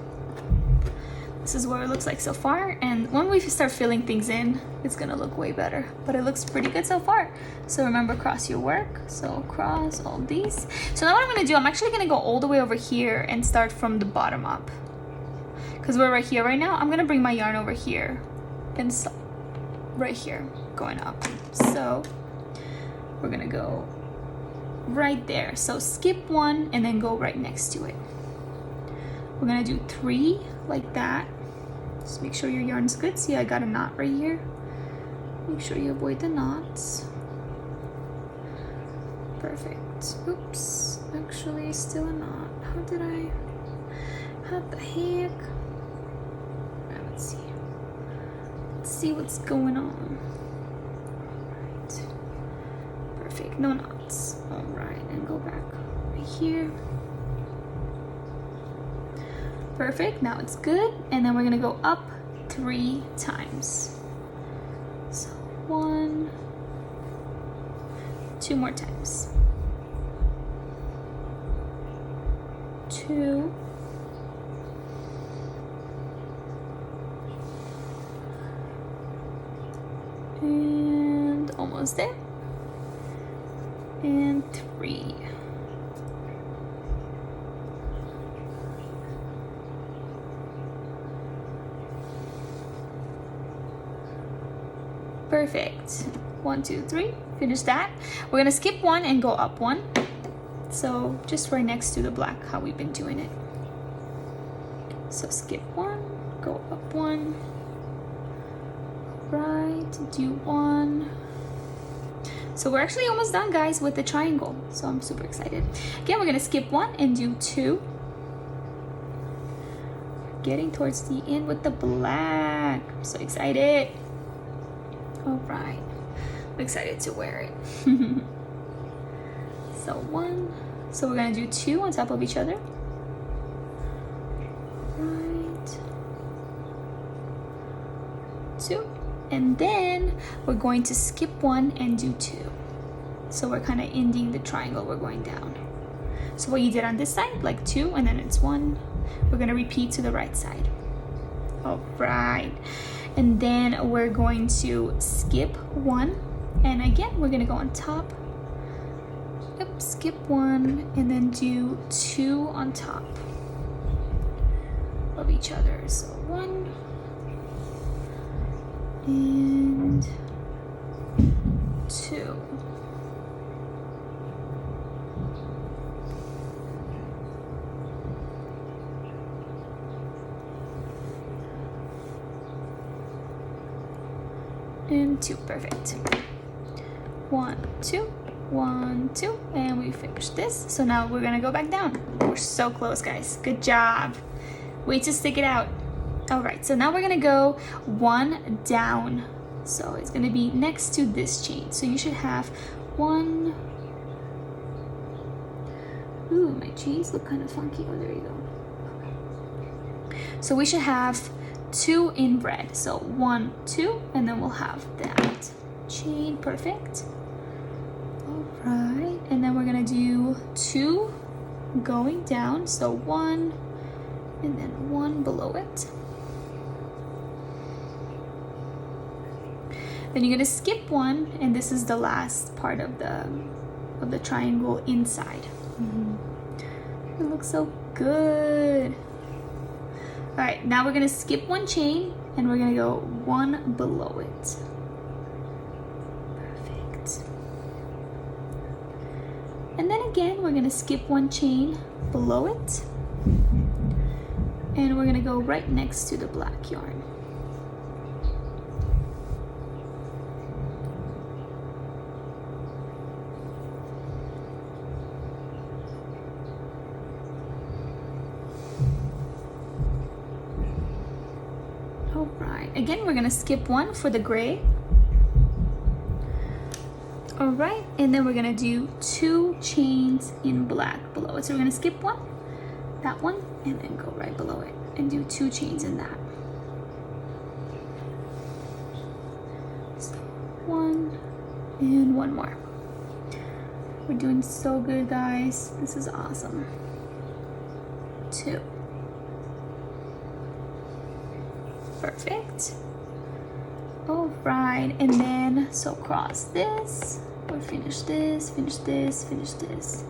This is what it looks like so far, and when we start filling things in, it's gonna look way better, but it looks pretty good so far. So remember, cross your work, so cross all these. So now what I'm gonna do, I'm actually gonna go all the way over here and start from the bottom up, because we're right here right now, I'm gonna bring my yarn over here and right here going up. So we're gonna go right there. So skip one and then go right next to it. We're gonna do 3 like that. Just make sure your yarn's good. See, I got a knot right here. Make sure you avoid the knots. Perfect. Oops, actually still a knot. How did I, how the heck? Alright, let's see. Let's see what's going on. Alright. Perfect, no knots. Alright, and go back right here. Perfect, now it's good. And then we're gonna go up 3 times. So 1, 2 more times. 2. And almost there. And 3. Perfect. 1, 2, 3. Finish that. We're gonna skip 1 and go up 1. So just right next to the black, how we've been doing it. So skip 1, go up 1. Right, do 1. So we're actually almost done, guys, with the triangle. So I'm super excited. Again, we're gonna skip 1 and do 2. Getting towards the end with the black. I'm so excited. All right, I'm excited to wear it. So 1, so we're gonna do 2 on top of each other. Right, 2, and then we're going to skip 1 and do 2. So we're kind of ending the triangle, we're going down. So what you did on this side, like 2, and then it's 1. We're gonna repeat to the right side. All right. And then we're going to skip 1, and again we're gonna go on top. Yep, skip 1 and then do 2 on top of each other. So 1 and 2. And 2, perfect. 1, 2, 1, 2, and we finished this. So now we're gonna go back down. We're so close, guys. Good job. Way to stick it out. All right, so now we're gonna go 1 down. So it's gonna be next to this chain. So you should have 1. Ooh, my chains look kind of funky. Oh, there you go. Okay. So we should have 2 in red. So 1, 2, and then we'll have that chain. Perfect. All right, and then we're gonna do 2 going down. So 1, and then 1 below it. Then you're gonna skip 1, and this is the last part of the triangle inside. It looks so good. All right, now we're gonna skip 1 chain and we're gonna go 1 below it. Perfect. And then again, we're gonna skip 1 chain below it. And we're gonna go right next to the black yarn. Alright, again we're gonna skip 1 for the gray. Alright, and then we're gonna do 2 chains in black below it. So we're gonna skip 1, that one, and then go right below it and do 2 chains in that. So 1 and 1 more. We're doing so good, guys. This is awesome. 2. Perfect. All right, and then so cross this, or finish this, finish this, finish this,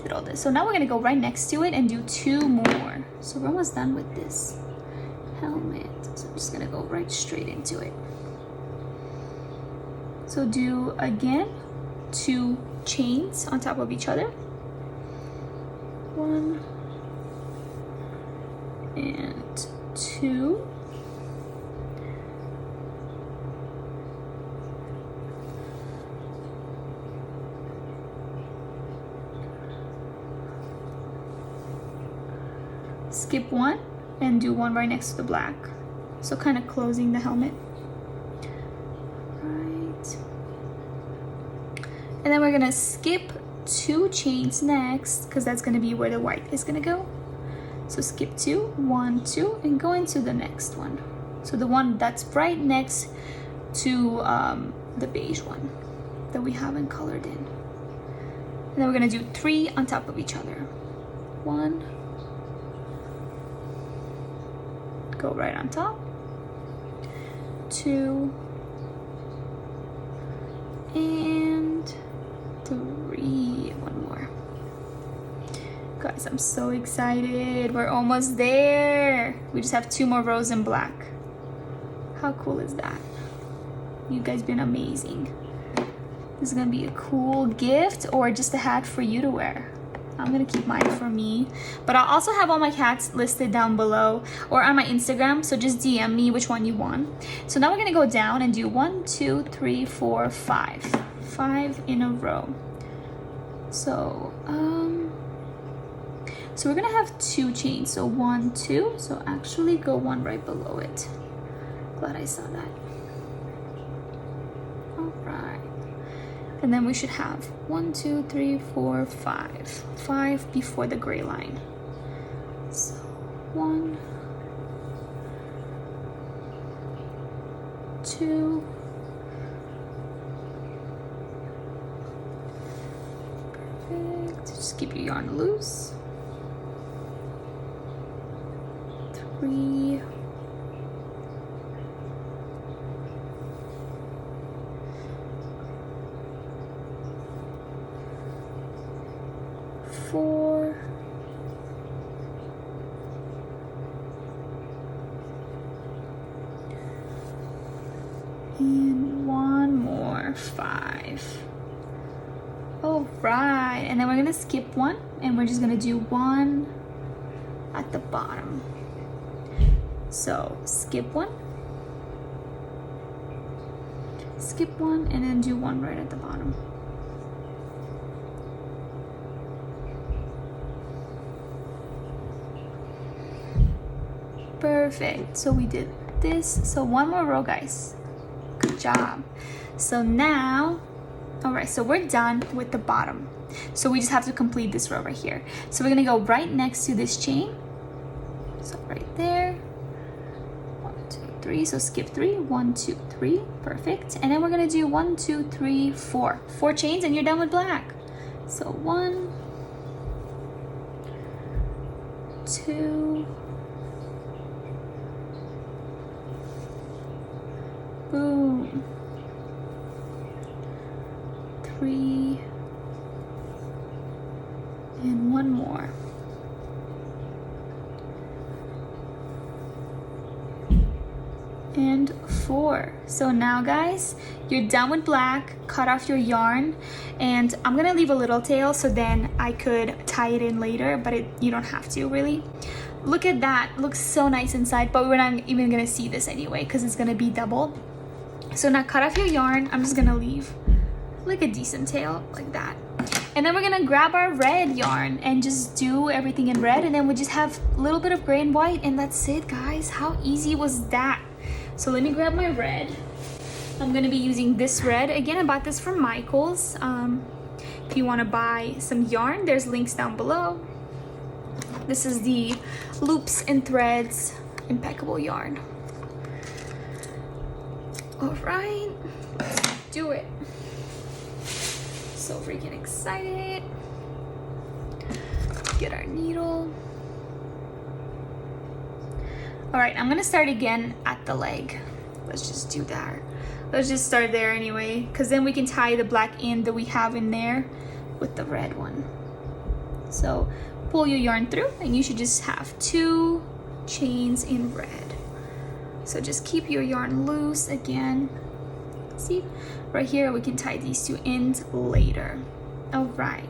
did all this. So now we're gonna go right next to it and do 2 more. So we're almost done with this. helmet. So I'm just gonna go right straight into it. So do again 2 chains on top of each other. 1 and 2. Skip 1 and do 1 right next to the black. So kind of closing the helmet. Right. And then we're gonna skip 2 chains next, because that's gonna be where the white is gonna go. So skip 2, 1, 2, and go into the next one. So the one that's right next to the beige one that we haven't colored in. And then we're gonna do 3 on top of each other. 1, go right on top, 2, and 3. 1 more. Guys, I'm so excited. We're almost there. We just have 2 more rows in black. How cool is that? You guys been amazing. This is gonna be a cool gift or just a hat for you to wear. I'm gonna keep mine for me, but I'll also have all my hats listed down below or on my Instagram, so just DM me which one you want. So now we're gonna go down and do 1, 2, 3, 4, 5. 5 in a row. So we're gonna have 2 chains, so 1, 2, so actually go 1 right below it. Glad I saw that. All right. And then we should have 1, 2, 3, 4, 5. 5 before the gray line. So 1, 2, perfect. Just keep your yarn loose. 3, 4, and 1 more, 5. All right, and then we're gonna skip 1 and we're just gonna do 1 at the bottom. So skip 1, skip 1, and then do 1 right at the bottom. Perfect. So we did this. So 1 more row, guys. Good job. So now, all right, so we're done with the bottom. So we just have to complete this row right here. So we're gonna go right next to this chain. So right there. 1, 2, 3. So skip 3. 1, 2, 3. Perfect. And then we're gonna do 1, 2, 3, 4. 4 chains and you're done with black. So 1, 2, boom, 3, and 1 more. And 4. So now, guys, you're done with black. Cut off your yarn, and I'm gonna leave a little tail so then I could tie it in later, but you don't have to really. Look at that, looks so nice inside, but we're not even gonna see this anyway because it's gonna be doubled. So now cut off your yarn. I'm just gonna leave like a decent tail like that. And then we're gonna grab our red yarn and just do everything in red, and then we just have a little bit of gray and white, and that's it, guys. How easy was that? So let me grab my red. I'm gonna be using this red. Again, I bought this from Michael's. If you wanna buy some yarn, there's links down below. This is the Loops and Threads impeccable yarn. All right, let's do it. So freaking excited. Get our needle. All right, I'm gonna start again at the leg. Let's just do that. Let's just start there anyway, because then we can tie the black end that we have in there with the red one. So pull your yarn through and you should just have 2 chains in red. So just keep your yarn loose again. See, right here, we can tie these two ends later. All right,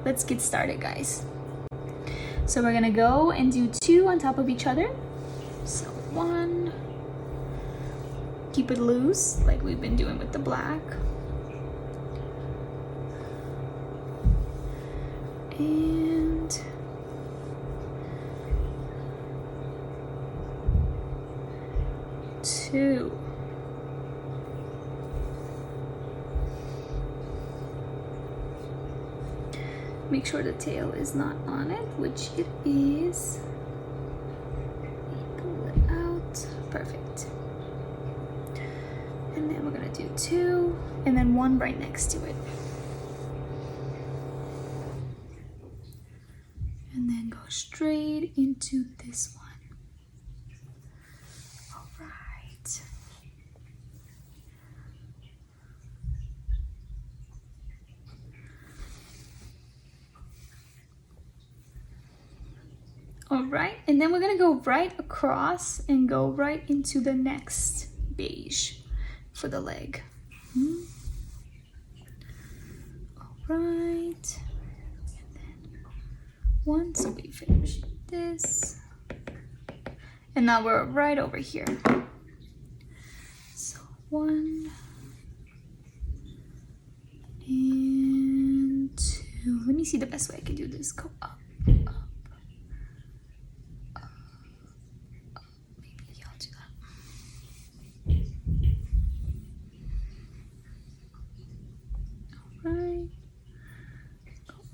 let's get started, guys. So we're gonna go and do 2 on top of each other. So 1, keep it loose like we've been doing with the black. And 2. Make sure the tail is not on it, which it is. Pull it out. Perfect. And then we're gonna do 2, and then 1 right next to it. And then go straight into this one. All right. All right, and then we're gonna go right across and go right into the next beige for the leg. All right, and then 1, so we finish this. And now we're right over here. So 1 and 2. Let me see the best way I can do this. Go up,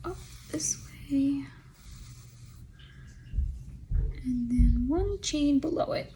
up. This way, and then 1 chain below it.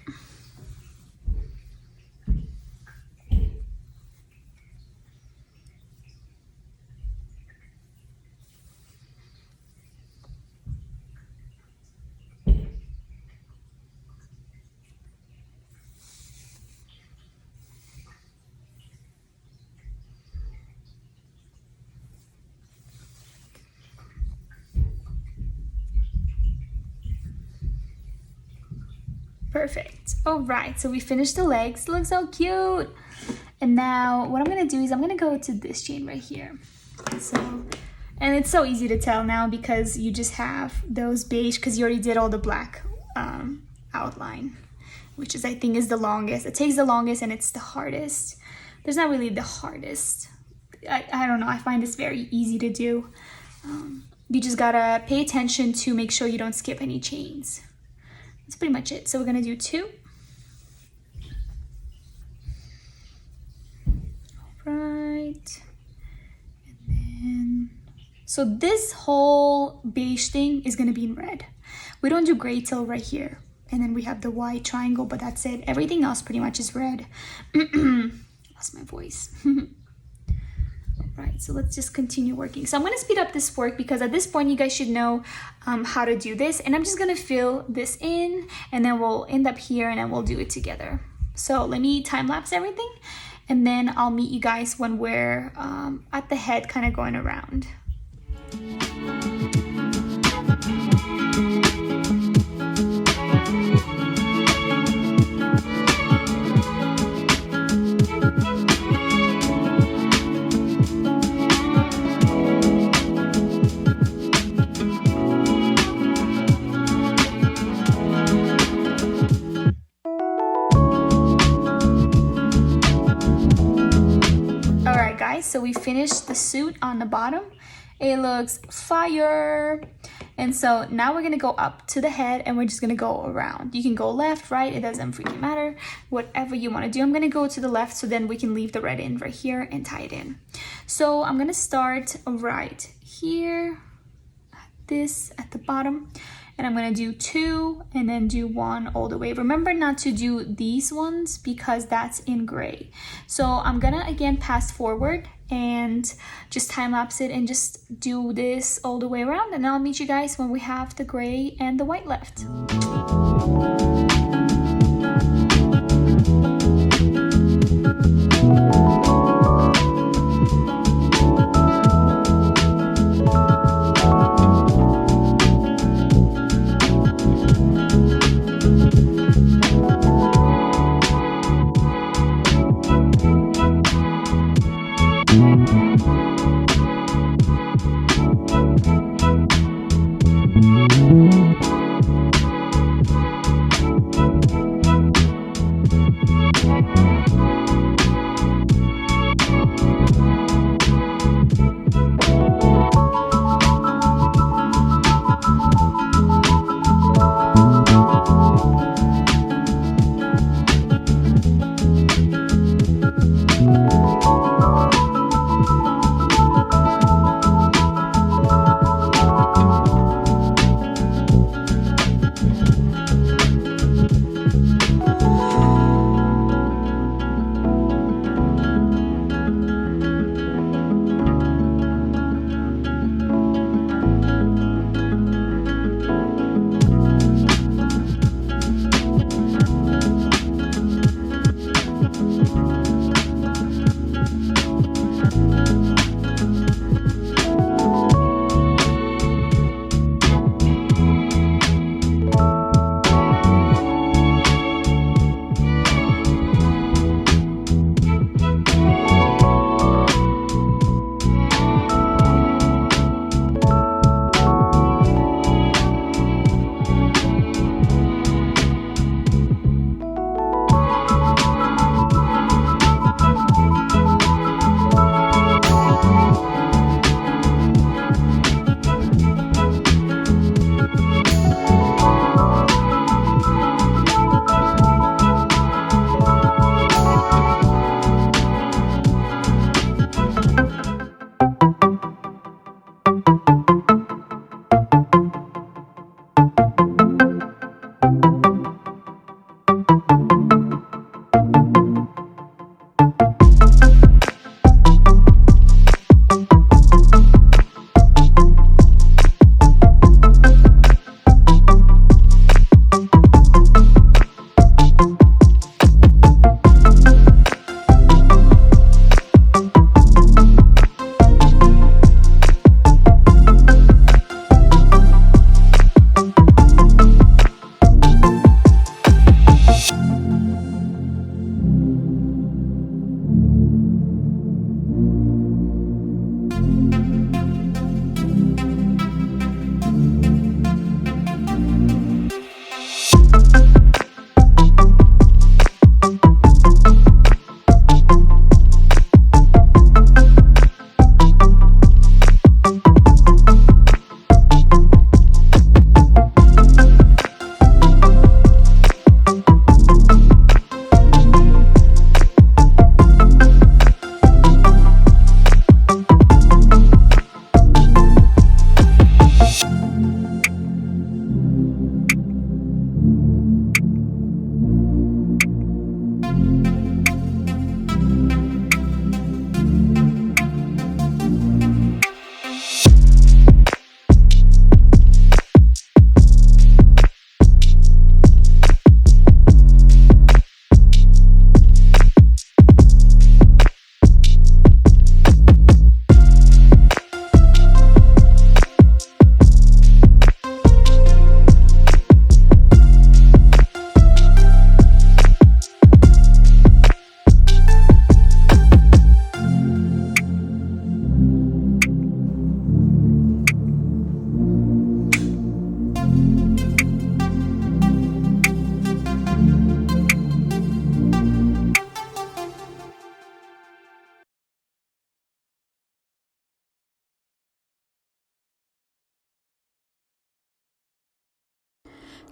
Perfect. All right, so we finished the legs. Look so cute. And now what I'm gonna do is I'm gonna go to this chain right here. So, and it's so easy to tell now because you just have those beige, because you already did all the black outline, which is, I think, is the longest. It takes the longest and it's the hardest. There's not really the hardest. I don't know, I find this very easy to do. You just gotta pay attention to make sure you don't skip any chains. That's pretty much it. So we're gonna do 2. All right. And then, so this whole beige thing is gonna be in red. We don't do gray till right here. And then we have the white triangle, but that's it. Everything else pretty much is red. Lost my voice. Right, so let's just continue working. So I'm going to speed up this work because at this point you guys should know how to do this, and I'm just going to fill this in and then we'll end up here and then we'll do it together. So let me time lapse everything and then I'll meet you guys when we're at the head, kind of going around. So we finished the suit on the bottom. It looks fire. And so now we're gonna go up to the head and we're just gonna go around. You can go left, right, it doesn't freaking matter. Whatever you wanna do. I'm gonna go to the left so then we can leave the red in right here and tie it in. So I'm gonna start right here, this at the bottom. And I'm gonna do 2 and then do 1 all the way. Remember not to do these ones because that's in gray. So I'm gonna again pass forward and just time lapse it and just do this all the way around, and I'll meet you guys when we have the gray and the white left.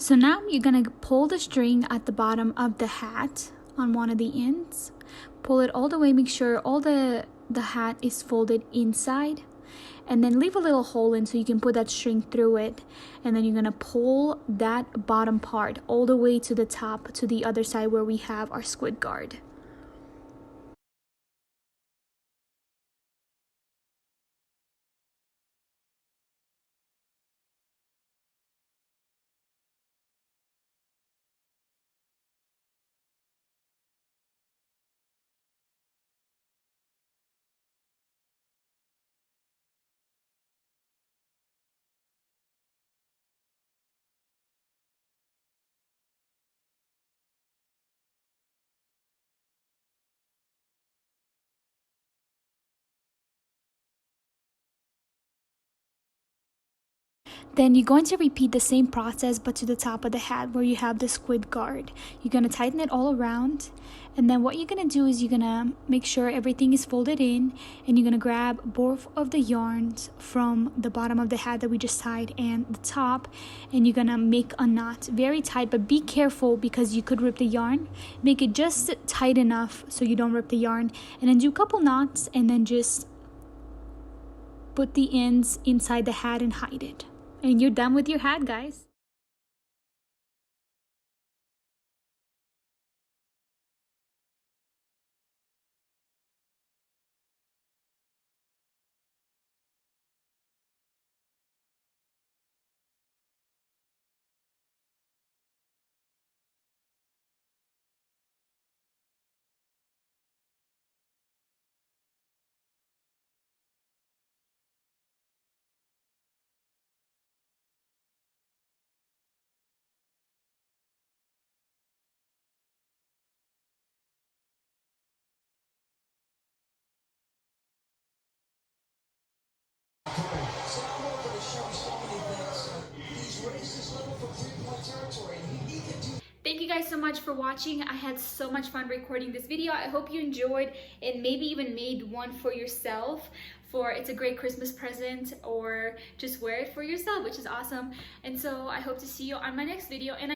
So now you're gonna pull the string at the bottom of the hat on one of the ends. Pull it all the way, make sure all the hat is folded inside, and then leave a little hole in so you can put that string through it. And then you're gonna pull that bottom part all the way to the top, to the other side where we have our squid guard. Then you're going to repeat the same process but to the top of the hat where you have the squid guard. You're going to tighten it all around, and then what you're going to do is you're going to make sure everything is folded in, and you're going to grab both of the yarns from the bottom of the hat that we just tied and the top, and you're going to make a knot very tight, but be careful because you could rip the yarn. Make it just tight enough so you don't rip the yarn, and then do a couple knots and then just put the ends inside the hat and hide it. And you're done with your hat, guys. Thank you guys so much for watching. I had so much fun recording this video. I hope you enjoyed and maybe even made one for yourself, for it's a great Christmas present, or just wear it for yourself, which is awesome. And so I hope to see you on my next video. And